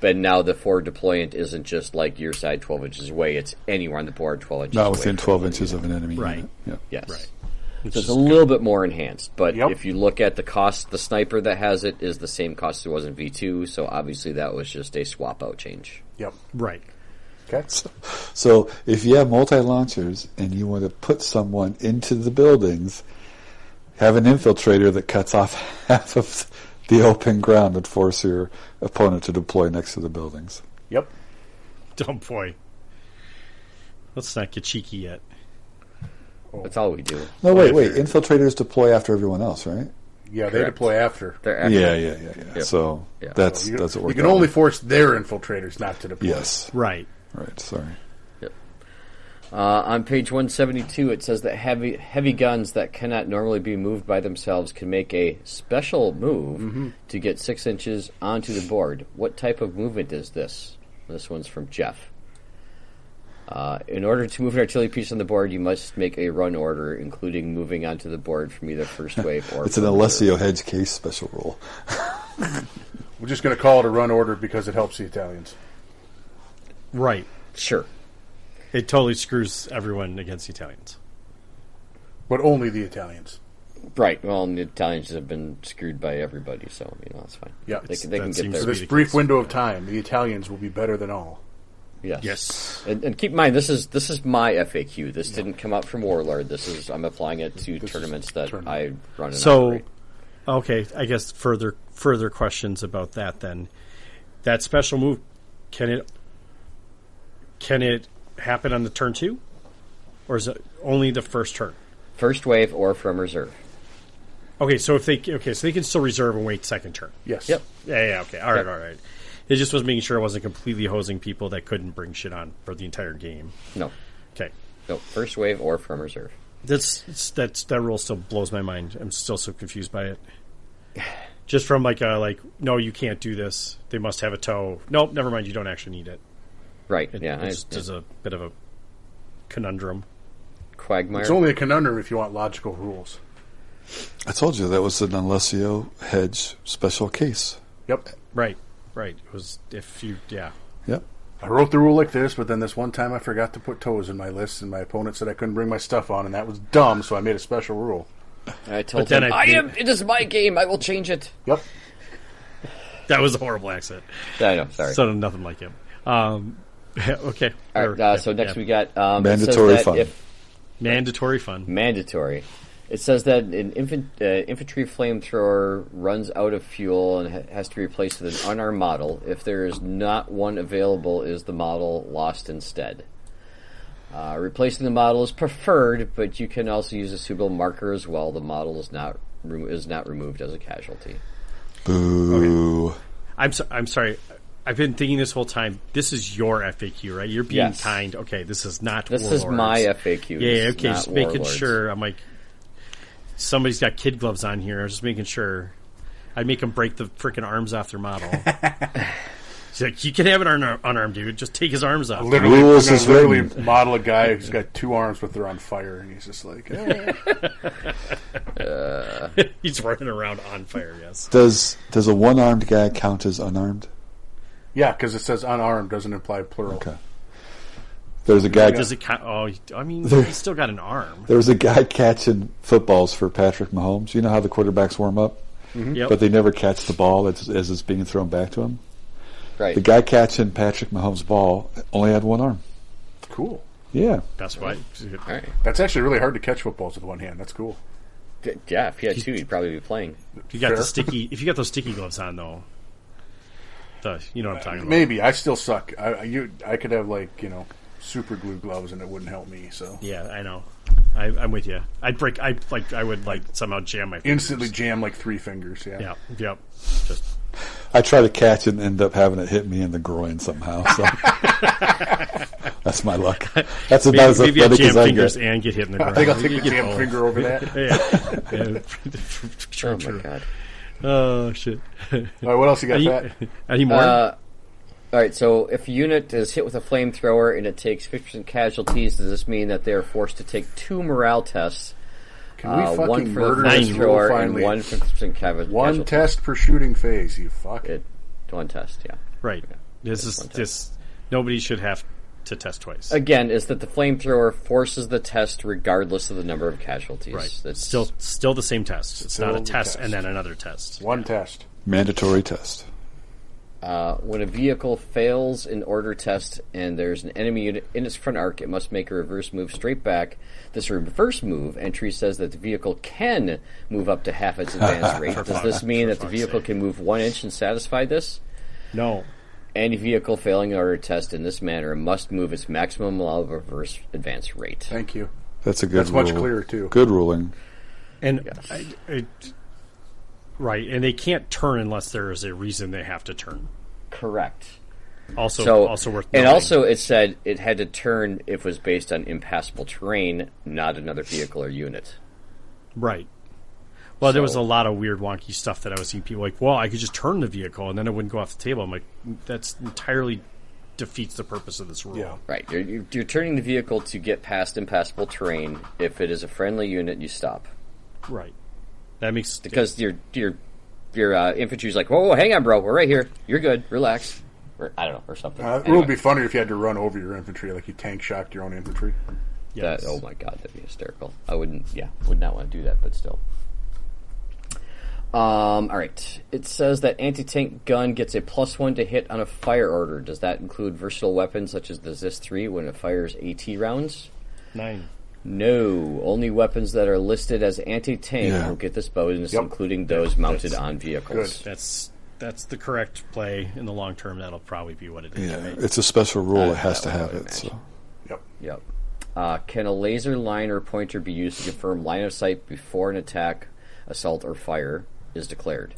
but now the forward deployant isn't just like your side 12 inches away; it's anywhere on the board 12 inches. Not within 12 inches of an enemy. Right. Unit. Yeah. Yes. Right. So it's a little bit more enhanced, but Yep. if you look at the cost, the sniper that has it is the same cost it was in V2, so obviously that was just a swap-out change. Yep. Right. Okay. So if you have multi-launchers and you want to put someone into the buildings, have an infiltrator that cuts off half of the open ground and force your opponent to deploy next to the buildings. Yep. Oh boy. Let's not get cheeky yet. That's all we do. No, wait. Infiltrators deploy after everyone else, right? Yeah, they Correct. deploy after. They're after. Yeah. Yep. So Yeah. that's You, what you we're can only force their infiltrators not to deploy. Yes. Right. Right. Sorry. Yep. On page 172, it says that heavy guns that cannot normally be moved by themselves can make a special move to get 6 inches onto the board. What type of movement is this? This one's from Jeff. In order to move an artillery piece on the board, you must make a run order, including moving onto the board from either first wave or... It's an Alessio Hedge case special rule. We're just going to call it a run order because it helps the Italians. Right. Sure. It totally screws everyone against the Italians. But only the Italians. Right. Well, and the Italians have been screwed by everybody, so, that's fine. Yeah. They can get seems there. For to this be the brief case. window of time, the Italians will be better than all. Yes. Yes. And keep in mind, this is my FAQ. This didn't come out from Warlord. I'm applying it to tournaments that I run and So, operate. okay, I guess further questions about that then. That special move, can it happen on the turn 2? Or is it only the first turn? First wave or from reserve. Okay, so they can still reserve and wait second turn. Yes. Yep. Yeah, okay. All right, Yep. all right. It just was making sure I wasn't completely hosing people that couldn't bring shit on for the entire game. No. Okay. No. First wave or from reserve. That rule still blows my mind. I'm still so confused by it. Just from no, you can't do this. They must have a tow. Nope, never mind. You don't actually need it. Right. It is a bit of a conundrum. Quagmire. It's only a conundrum if you want logical rules. I told you that was an Alessio Hedge special case. Yep. Right. It was Yep. I wrote the rule like this, but then this one time I forgot to put toes in my list, and my opponent said I couldn't bring my stuff on, and that was dumb, so I made a special rule. I told then him, it is my game. I will change it. Yep. That was a horrible accent. I know. Sorry. Sounded nothing like him. Okay. All right. So next we got Mandatory fun. Mandatory fun. Mandatory. It says that an infantry flamethrower runs out of fuel and has to be replaced with an unarmed model. If there is not one available, is the model lost instead? Replacing the model is preferred, but you can also use a suitable marker as well. The model is not removed as a casualty. Boo. Okay. I'm sorry. I've been thinking this whole time. This is your FAQ, right? You're being Yes. kind. Okay, this is not. This Warlords. is my FAQ. Yeah. This is Okay. not Just making Warlords. sure. I'm like, somebody's got kid gloves on here. I'm just making sure. I'd make them break the freaking arms off their model. He's like, you can have an unarmed dude. Just take his arms off. Literally, Rules I'm is gonna literally written. model a guy who's got 2 arms, but they're on fire, and he's just like, He's running around on fire. Yes. Does a one-armed guy count as unarmed? yeah, because it says unarmed doesn't imply plural. Okay. There's a guy. Does it count? Oh, I mean, he's still got an arm. There was a guy catching footballs for Patrick Mahomes. You know how the quarterbacks warm up, Yep. but they never catch the ball as it's being thrown back to him. Right. The guy catching Patrick Mahomes' ball only had one arm. Cool. Yeah. That's why. All right. That's actually really hard to catch footballs with one hand. That's cool. Yeah, if he had 2, he'd probably be playing. If you got Fair. the sticky, if you got those sticky gloves on, though, you know what I'm talking about. Maybe I still suck. I could have super glue gloves and it wouldn't help me. So Yeah, I know. I'm with you. I'd break. I would somehow jam my fingers. instantly jam like 3 fingers. Yeah. Yeah. Yep. Just I try to catch it and end up having it hit me in the groin somehow. So that's my luck. That's about as maybe athletic jam as I fingers get. and get hit in the groin. I think I'll take You the get jam both. finger over that. True, Oh true. my god. Oh shit. All right, what else you got, Pat? Any more? All right, so if a unit is hit with a flamethrower and it takes 50% casualties, does this mean that they are forced to take 2 morale tests? Can we one fucking for the murder this rule flamethrower and finally? 1 50% casualty. One test per shooting phase, you fuck. One test, yeah. right. This is one test. this. Nobody should have to test twice. Again, is that the flamethrower forces the test regardless of the number of casualties. Right. That's Still the same test. It's Still not a the test test. and then another test. One test. Mandatory test. when a vehicle fails an order test and there's an enemy unit in its front arc, it must make a reverse move straight back. This reverse move entry says that the vehicle can move up to half its advance rate. Does this mean that the vehicle can move 1 inch and satisfy this? No. Any vehicle failing an order test in this manner must move its maximum allowed reverse advance rate. Thank you. That's a good That's rule. much clearer, too. Good ruling. And right, and they can't turn unless there is a reason they have to turn. Correct. Also worth noting. And also it said it had to turn if it was based on impassable terrain, not another vehicle or unit. Right. Well, there was a lot of weird, wonky stuff that I was seeing people like, well, I could just turn the vehicle and then it wouldn't go off the table. I'm like, that's entirely defeats the purpose of this rule. Yeah. Right. You're turning the vehicle to get past impassable terrain. If it is a friendly unit, you stop. Right. That makes... Because your infantry's like, whoa, hang on, bro. We're right here. You're good. Relax. Or, I don't know, or something. It would be funnier if you had to run over your infantry, like you tank shocked your own infantry. Yes. Oh my god, that'd be hysterical. I would not want to do that, but still. Alright. It says that anti-tank gun gets a +1 to hit on a fire order. Does that include versatile weapons such as the ZIS-3 when it fires AT rounds? 9. No. Only weapons that are listed as anti-tank will get this bonus, including those mounted on vehicles. Good. That's the correct play in the long term. That'll probably be what it is. Yeah, Right? it's a special rule. It has to have it. So. Yep. Can a laser line or pointer be used to confirm line of sight before an attack, assault, or fire is declared?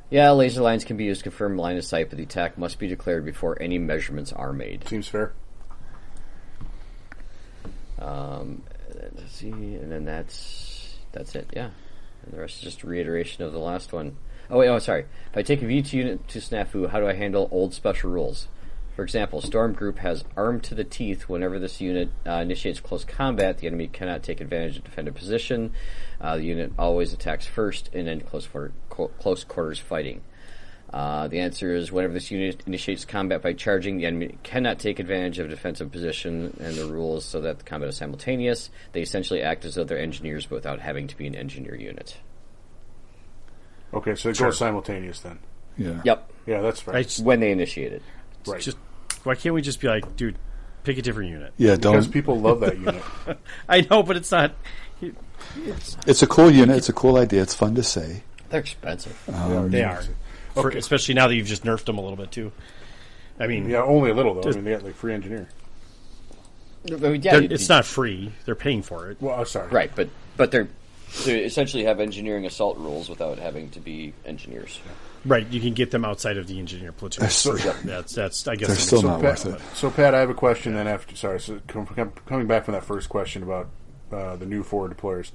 Yeah, laser lines can be used to confirm line of sight, but the attack must be declared before any measurements are made. Seems fair. Let's see, and then that's it, yeah. And the rest is just a reiteration of the last one. Sorry. If I take a V2 unit to SNAFU, how do I handle old special rules? For example, Storm Group has armed to the teeth. Whenever this unit initiates close combat, the enemy cannot take advantage of defended position. The unit always attacks first and then close quarters fighting. The answer is whenever this unit initiates combat by charging, the enemy cannot take advantage of a defensive position, and the rule is so that the combat is simultaneous. They essentially act as though they're engineers, but without having to be an engineer unit. Okay, so it goes simultaneous then. Yeah. Yep. Yeah, that's fair. When they initiate it. Right. Just why can't we just be like, dude, pick a different unit? Yeah, Because don't. people love that unit. I know, but it's not. It's a cool unit. It's a cool idea. It's fun to say. They're expensive. They are, especially now that you've just nerfed them a little bit too. I mean, Yeah, only a little though. I mean, they got like free engineer. it's not free; they're paying for it. Well, sorry. Right, but they essentially have engineering assault rules without having to be engineers. Right, you can get them outside of the engineer platoon. That's I guess They're still not Pat, worth it. so Pat, I have a question. Then after, so coming back from that first question about the new forward deployers,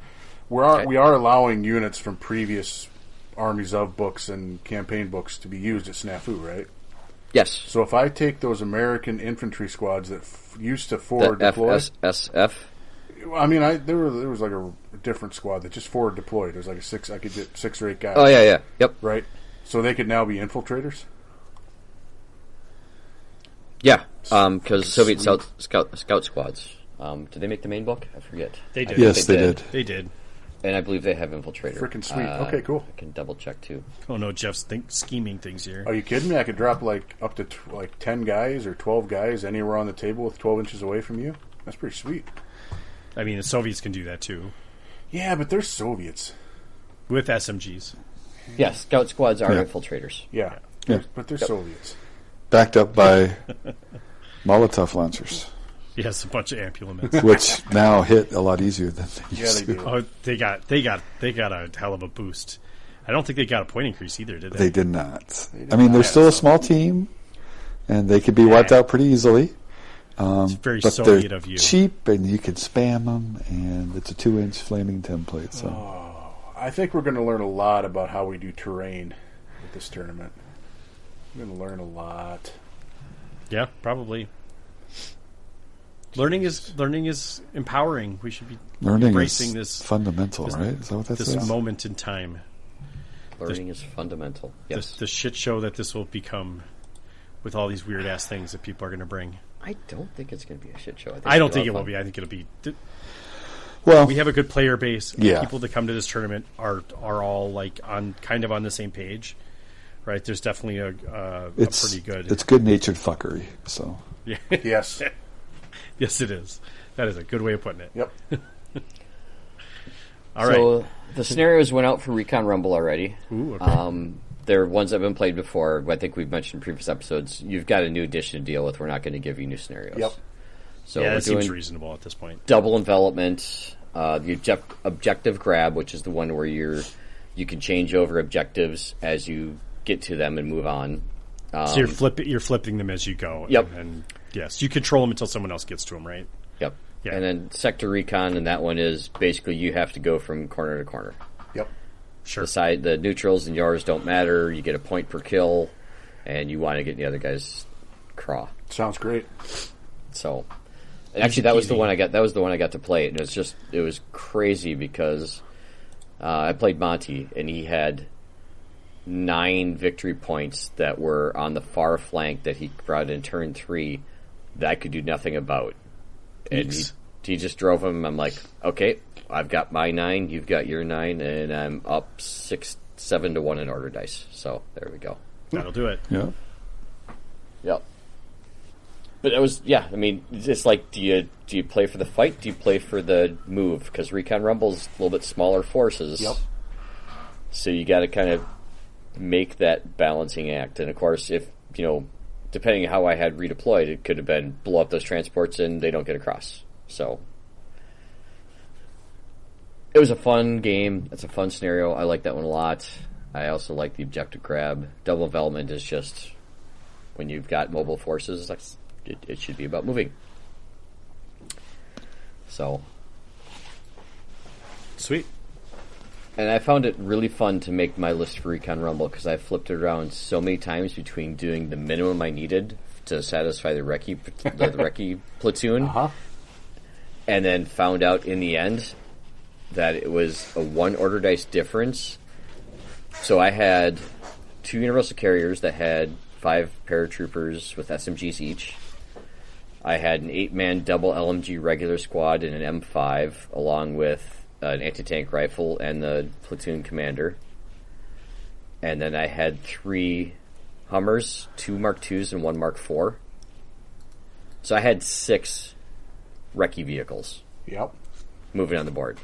we are allowing units from previous armies of books and campaign books to be used at SNAFU, right? Yes. So if I take those American infantry squads that used to forward The deploy, FSSF. I mean, there was like a different squad that just forward deployed. It was like I could get 6 or 8 guys. Oh yeah, yep. Right. So they could now be infiltrators. Yeah, because Soviet scout squads. Did they make the main book? I forget. They did. Yes, they did. They did. And I believe they have infiltrator. Freaking sweet. Okay, cool. I can double check too. Oh no, Jeff's scheming things here. Are you kidding me? I could drop like up to 10 guys or 12 guys anywhere on the table with 12 inches away from you. That's pretty sweet. I mean, the Soviets can do that too Yeah, but they're Soviets. with SMGs. Yeah, scout squads are infiltrators. Yeah. Yeah. But they're Soviets. Backed up by Molotov launchers, Yes, a bunch of ampulaments. which now hit a lot easier than they Yeah, used they to. do. Oh, they got a hell of a boost. I don't think they got a point increase either, did they? They did not. I mean, they're still a small team, and they could be wiped out pretty easily. It's very but Soviet they're of you. cheap, and you can spam them, and it's a 2-inch flaming template. So I think we're going to learn a lot about how we do terrain with this tournament. We're going to learn a lot. Yeah, probably. Learning is empowering. We should be embracing this fundamental, right? Is that what that this says? moment in time. Learning is fundamental. Yes. The shit show that this will become with all these weird ass things that people are going to bring. I don't think it's going to be a shit show. I don't think it will be. I think it'll be. Well, we have a good player base. Yeah. People that come to this tournament are all like on the same page, right? There's definitely a pretty good. It's good natured fuckery. So yeah. Yes. Yes, it is. That is a good way of putting it. Yep. All right. So the scenarios went out for Recon Rumble already. Ooh, okay. They're ones that have been played before. I think we've mentioned in previous episodes. You've got a new edition to deal with. We're not going to give you new scenarios. Yep. So yeah, we're that seems doing reasonable at this point. double envelopment, the objective grab, which is the one where you can change over objectives as you get to them and move on. So you're flipping them as you go. Yep. And yes, you control them until someone else gets to them, right? Yep. Yeah. And then Sector Recon, and that one is basically you have to go from corner to corner. Yep. Sure. The neutrals and yours don't matter. You get a point per kill, and you want to get the other guy's craw. Sounds great. So, actually, that was the one I got. That was the one I got to play. And it was crazy because I played Monty, and he had 9 victory points that were on the far flank that he brought in turn 3 that I could do nothing about. And he just drove him. I'm like, okay, I've got my 9, you've got your 9, and I'm up 7 to 1 in order dice. So there we go. That'll do it. yeah. Yep. But it was, yeah, I mean, it's like, do you play for the fight? Do you play for the move? Because Recon Rumble's a little bit smaller forces. Yep. So you got to kind of make that balancing act. And of course, if, depending on how I had redeployed, it could have been blow up those transports and they don't get across. So it was a fun game. It's a fun scenario. I like that one a lot. I also like the objective grab. Double envelopment is just when you've got mobile forces, it should be about moving. So Sweet. And I found it really fun to make my list for Recon Rumble because I flipped it around so many times between doing the minimum I needed to satisfy the recce platoon, and then found out in the end that it was a 1 order dice difference. So I had 2 universal carriers that had 5 paratroopers with SMGs each. I had an 8-man double LMG regular squad and an M5 along with an anti-tank rifle and the platoon commander. And then I had 3 Hummers, 2 Mark IIs and 1 Mark IV. So I had 6 recce vehicles. Yep. Moving on the board.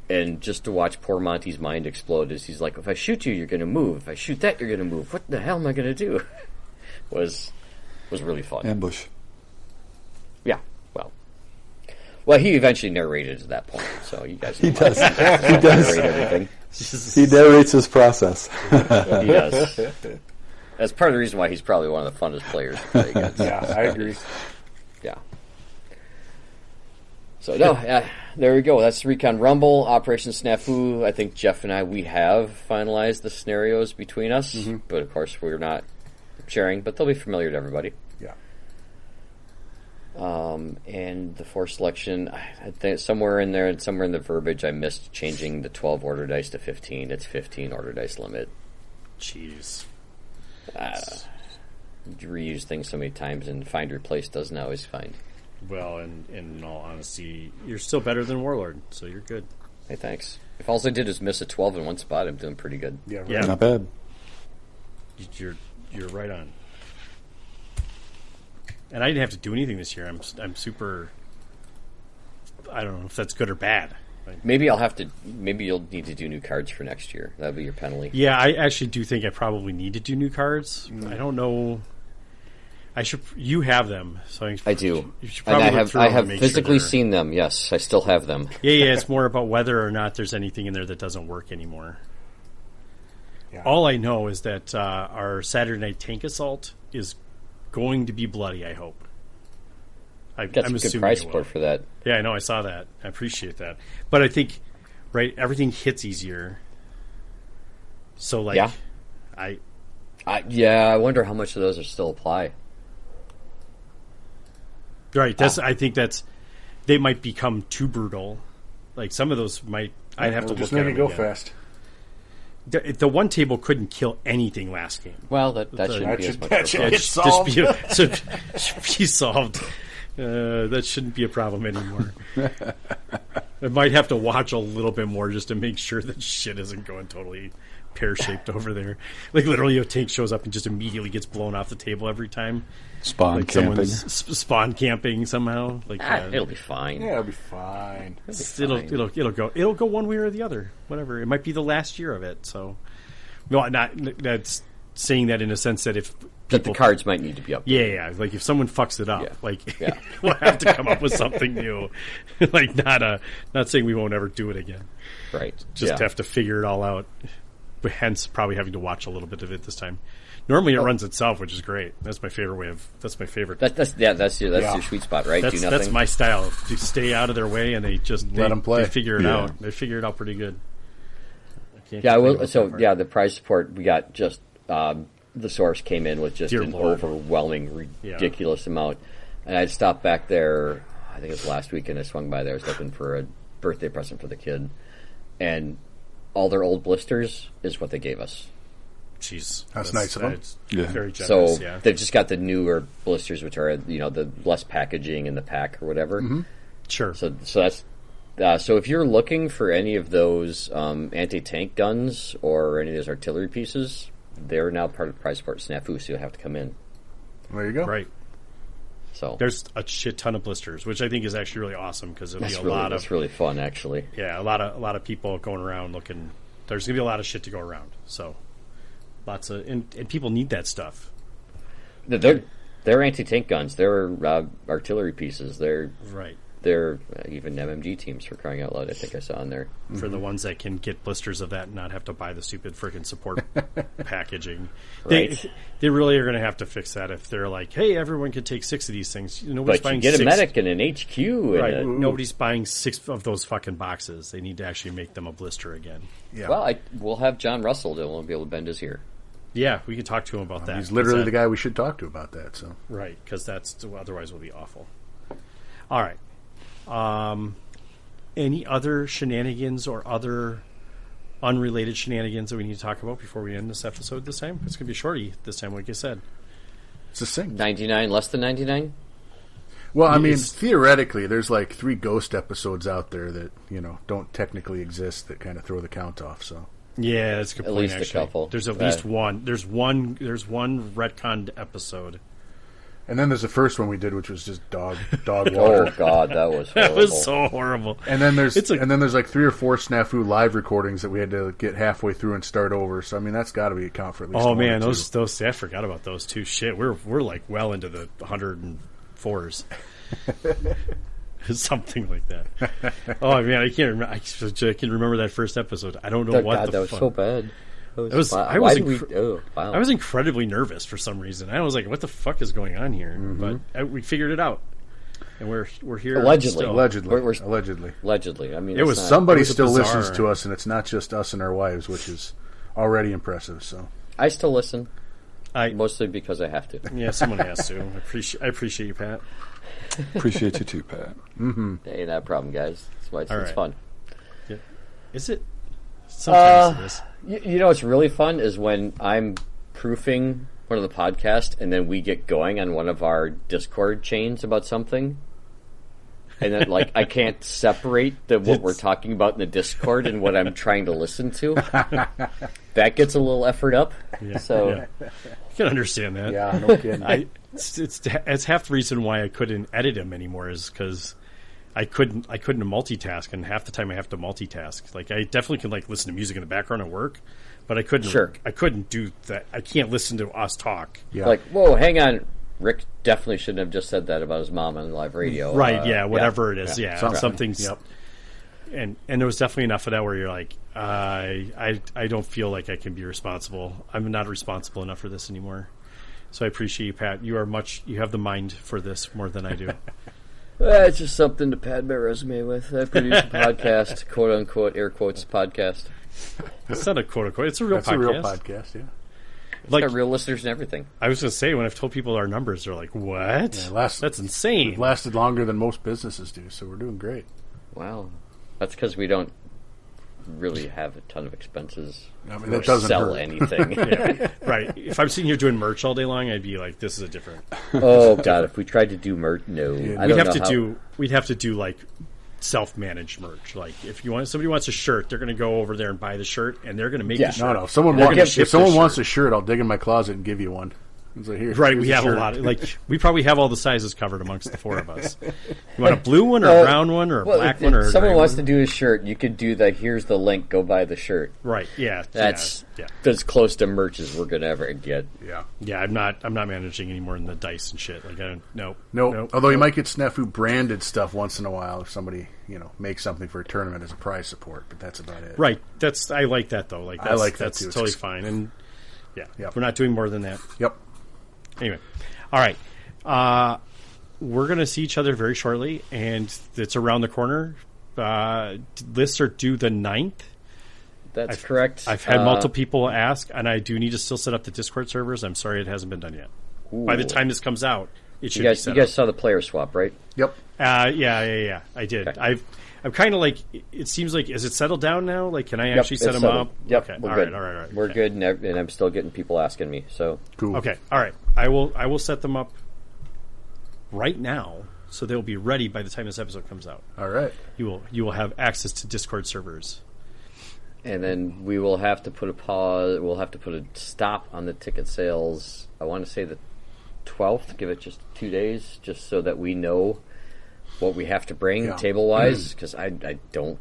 And just to watch poor Monty's mind explode as he's like, if I shoot you, you're going to move. If I shoot that, you're going to move. What the hell am I going to do? was really fun. Ambush. Yeah, well, he eventually narrated at that point, so you guys He know does. he does narrate everything. He narrates his process. He does. That's part of the reason why he's probably one of the funnest players to play against. Yeah, I agree. Yeah. So, there we go. That's Recon Rumble, Operation SNAFU. I think Jeff and we have finalized the scenarios between us, but of course we're not sharing, but they'll be familiar to everybody. Yeah. And the force selection, I think somewhere in there and somewhere in the verbiage I missed changing the 12 order dice to 15. It's 15 order dice limit. Jeez. You reuse things so many times and find replace doesn't always find. Well, and in all honesty, you're still better than Warlord, so you're good. Hey, thanks. If all I did is miss a 12 in one spot, I'm doing pretty good. Yeah. Right. Yeah. Not bad. You're right on. And I didn't have to do anything this year. I'm super. I don't know if that's good or bad. Maybe you'll need to do new cards for next year. That'll be your penalty. Yeah, I actually do think I probably need to do new cards. I don't know. I should. You have them, so I do. You should And probably I have physically sure seen them. Yes, I still have them. Yeah. It's more about whether or not there's anything in there that doesn't work anymore. All I know is that our Saturday night tank assault is going to be bloody, I hope. Got some good prize support for that. Yeah, I know. I saw that. I appreciate that. But I think, right, everything hits easier. So, like, yeah. I wonder how much of those are still apply. Right. I think they might become too brutal. Like, some of those might. I'd have to look at it. Go fast. The one table couldn't kill anything last game. Well, that shouldn't be as much of a problem. Just be solved. That shouldn't be a problem anymore. I might have to watch a little bit more just to make sure that shit isn't going totally pear-shaped over there. Like, literally a tank shows up and just immediately gets blown off the table every time. Spawn like camping. Spawn camping somehow. Like it'll be fine. Yeah, it'll be fine. It'll go one way or the other. Whatever. It might be the last year of it. So, no, not that's saying that in a sense that if that the cards might need to be up. Yeah. Like if someone fucks it up, we'll have to come up with something new. Like not saying we won't ever do it again. Right. Just have to figure it all out. But hence, probably having to watch a little bit of it this time. Normally, it runs itself, which is great. That's my favorite way of. That's my favorite. That's your sweet spot, right? That's, do nothing. That's my style. To stay out of their way, and they just let them play. They figure it out. They figure it out pretty good. The prize support we got just the source came in with just an overwhelming, ridiculous amount, and I'd stopped back there. I think it was last weekend. I swung by there. I was looking for a birthday present for the kid, and all their old blisters is what they gave us. Jeez, that's nice of them. Very generous. So they've just got the newer blisters, which are the less packaging in the pack or whatever. Mm-hmm. Sure. So that's so if you're looking for any of those anti-tank guns or any of those artillery pieces, they're now part of the prize support SNAFU, so you'll have to come in. There you go. Right. So there's a shit ton of blisters, which I think is actually really awesome because it'll be a lot of. That's really fun, actually. Yeah, a lot of people going around looking. There's gonna be a lot of shit to go around. So. Lots of and people need that stuff. They're anti-tank guns. They're artillery pieces. They're even MMG teams, for crying out loud. I think I saw in there for the ones that can get blisters of that and not have to buy the stupid freaking support packaging. Right. They really are going to have to fix that if they're like, hey, everyone can take 6 of these things. Nobody's but buying you get 6. a medic and an HQ. Right. Nobody's buying 6 of those fucking boxes. They need to actually make them a blister again. Yeah. Well, we'll have John Russell that won't be able to bend his ear. Yeah, we can talk to him about that. He's literally the guy we should talk to about that. So right, because otherwise will be awful. All right. Any other shenanigans or other unrelated shenanigans that we need to talk about before we end this episode this time? It's going to be shorty this time, like I said. Succinct. 99, less than 99? Well, I mean, theoretically, there's like 3 ghost episodes out there that, don't technically exist that kind of throw the count off, so. Yeah, that's a good point, least actually. A couple. There's at least one. There's one retconned episode. And then there's the first one we did, which was just dog water. Oh God, that was horrible. That was so horrible. And then there's like 3 or 4 SNAFU live recordings that we had to get halfway through and start over. So I mean, that's got to be a count for at least. Oh man, those I forgot about those too. Shit, we're like well into the 104s. Something like that. Oh man, I can't remember. I can remember that first episode. I don't know what that was so bad. I was incredibly nervous for some reason. I was like, "What the fuck is going on here?" Mm-hmm. But we figured it out, and we're here. Allegedly. Allegedly. I mean, it was somebody still listens to us, and it's not just us and our wives, which is already impressive. So I still listen. Mostly because I have to. Yeah, someone has to. I appreciate you, Pat. Appreciate you too, Pat. Mm-hmm. Ain't that problem, guys. That's why it's fun. Yeah. Is it? Sometimes it is. You know what's really fun is when I'm proofing one of the podcasts and then we get going on one of our Discord chains about something. And then, I can't separate what we're talking about in the Discord and what I'm trying to listen to. That gets a little effort up. Yeah, so yeah. You can understand that. Yeah, no kidding. It's half the reason why I couldn't edit him anymore is because I couldn't multitask, and half the time I have to multitask. Like I definitely can listen to music in the background at work, but I couldn't. Sure. I couldn't do that. I can't listen to us talk. Yeah. Whoa, hang on. Rick definitely shouldn't have just said that about his mom on live radio. Right, whatever it is. Yeah, Something's... Something's... Yep. and there was definitely enough of that where you're like, I don't feel like I can be responsible. I'm not responsible enough for this anymore. So I appreciate you, Pat. You have the mind for this more than I do. It's just something to pad my resume with. I produce a podcast, quote unquote, air quotes podcast. It's not a quote unquote. It's a real podcast. It's a real podcast, yeah. It's got real listeners and everything. I was going to say, when I've told people our numbers, they're like, what? Yeah, that's insane. It lasted longer than most businesses do, so we're doing great. Wow. That's because we don't really have a ton of expenses. I mean, that doesn't sell hurt. anything. Yeah, right. If I'm sitting here doing merch all day long, I'd be like, this is a different. Oh God! If we tried to do merch, no, Yeah. We'd have to do like self-managed merch. Like if somebody wants a shirt, they're going to go over there and buy the shirt, and they're going to make the shirt. No. If someone wants a shirt, I'll dig in my closet and give you one. So right, we have a lot. We probably have all the sizes covered amongst the four of us. You want a blue one or a brown one or a black one? Or if someone wants to do a shirt, you could do that. Here's the link. Go buy the shirt. Right. Yeah. That's as close to merch as we're gonna ever get. Yeah. Yeah. I'm not managing any more than the dice and shit. Like no. Although you might get SNAFU branded stuff once in a while if somebody makes something for a tournament as a prize support, but that's about it. Right. I like that though. Like I like that that's too. Totally fine. And Yep. we're not doing more than that. Yep. Anyway, all right. We're going to see each other very shortly, and it's around the corner. Lists are due the 9th. That's correct. I've had multiple people ask, and I do need to still set up the Discord servers. I'm sorry it hasn't been done yet. Ooh. By the time this comes out, it should be set up. You guys saw the player swap, right? Yep. Yeah. I did. Okay. I'm kind of like, it seems like, is it settled down now? Like, can I actually set them up? Yep, okay. We're All good. right. We're good, and I'm still getting people asking me. So cool. Okay, all right. I will set them up right now, so they'll be ready by the time this episode comes out. All right. You will have access to Discord servers, and then we will have to put a pause. We'll have to put a stop on the ticket sales. I want to say the 12th. Give it just 2 days, just so that we know what we have to bring table wise, because I don't.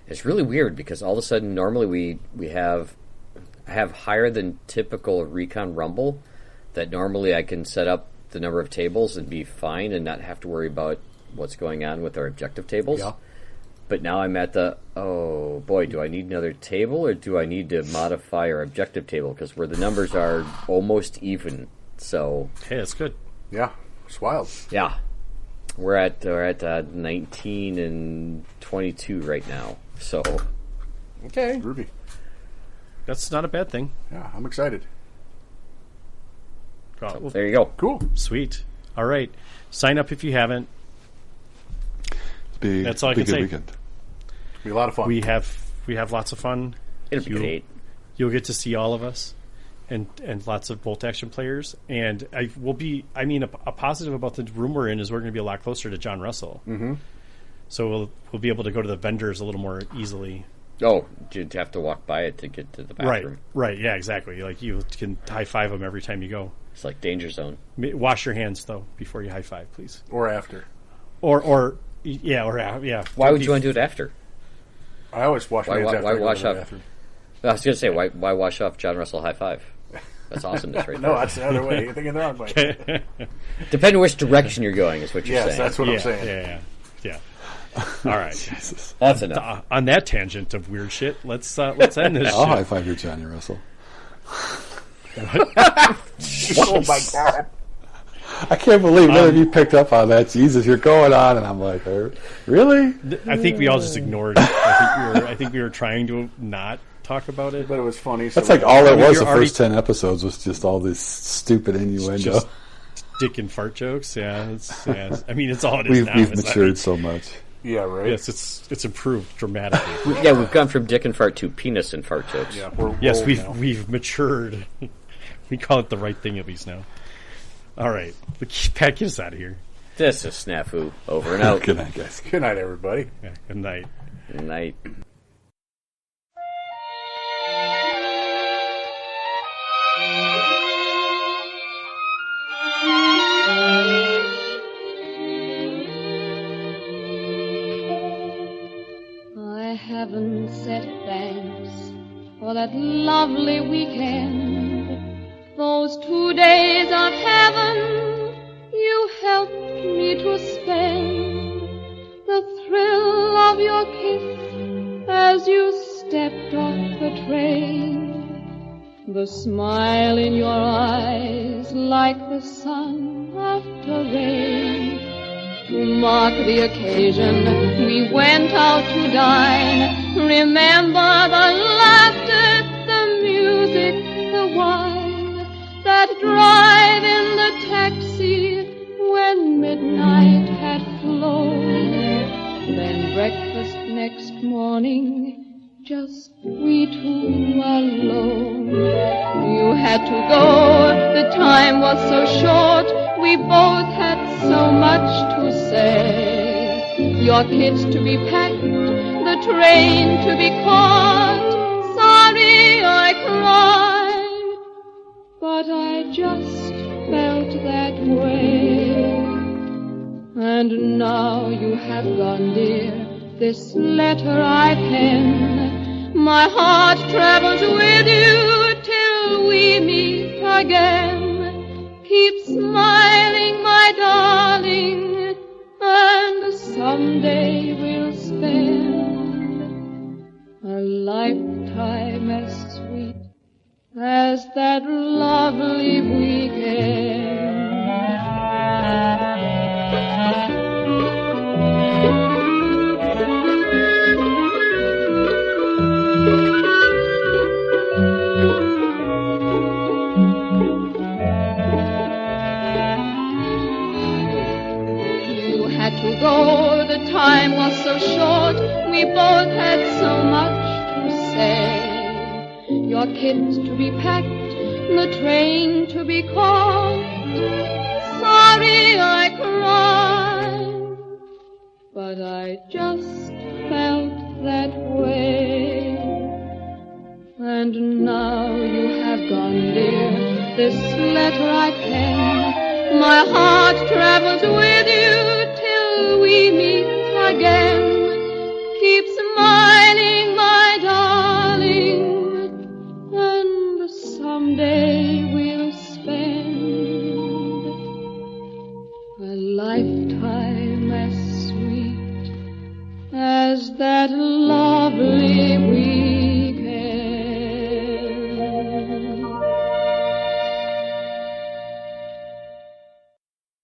It's really weird because all of a sudden normally we have higher than typical Recon Rumble that normally I can set up the number of tables and be fine and not have to worry about what's going on with our objective tables. Yeah. But now I'm at the, oh boy, do I need another table or do I need to modify our objective table? Because where the numbers are almost even. So hey, that's good. Yeah, it's wild. Yeah. We're at 19 and 22 right now. So Okay. Ruby. That's not a bad thing. Yeah, I'm excited. So, there you go. Cool. Sweet. All right. Sign up if you haven't. That's all I can say. Weekend. Be a lot of fun. We have lots of fun. It'll be great. You'll get to see all of us and lots of bolt action players. And a positive about the room we're in is we're going to be a lot closer to John Russell. Mm-hmm. So we'll be able to go to the vendors a little more easily. Oh, you'd have to walk by it to get to the bathroom. Right. Yeah, exactly. Like you can high five them every time you go. It's like Danger Zone. Wash your hands though before you high five, please. Or after. Or yeah. Why would you want to do it after? I always wash my hands after I go to the bathroom. I was going to say, why wash off John Russell high five? That's awesomeness right there. No, that's the other way. You're thinking the wrong way. Depending which direction you're going is what you're saying. Yes, that's what I'm saying. Yeah. All right. Jesus. That's enough. On that tangent of weird shit, let's end this. I'll shit. high five your Johnny Russell. Oh my God. I can't believe none of you picked up on that. Jesus, you're going on, and I'm like, really? I think we all just ignored it. I think we were trying to not talk about it. But it was funny. So That's like all it was. The first 10 episodes was just all this stupid innuendo. Just dick and fart jokes. Yeah, I mean, it's all it is now. We've matured so much. Yeah, right. Yes, it's improved dramatically. Yeah, we've gone from dick and fart to penis and fart jokes. Yeah, we've matured. We call it the right thing at least now. All right, Pat, get us out of here. This is SNAFU. Over and out. Good night, guys. Good night, everybody. Yeah, good night. Good night. I haven't said thanks for that lovely weekend. Those 2 days of heaven you helped me to spend. The thrill of of your kiss as you stepped off the train, the smile in your eyes like the sun after rain. To mark the occasion, we went out to dine. Remember the laughter, the music, the wine, that drive in the taxi when midnight had flown. Then breakfast next morning, just we two alone. You had to go, the time was so short, we both had so much to say. Your kids to be packed, the train to be caught. Sorry I cried, but I just felt that way. And now you have gone, dear, this letter I pen. My heart travels with you till we meet again. Keep smiling, my darling, and someday we'll spend a lifetime as sweet as that lovely weekend. To go, the time was so short, we both had so much to say. Your kids to be packed, the train to be caught. Sorry I cried, but I just felt that way. And now you have gone, dear, this letter I pen. My heart travels with you till we meet again. Keep smiling, my darling, and someday we'll spend a lifetime as sweet as that lovely weekend.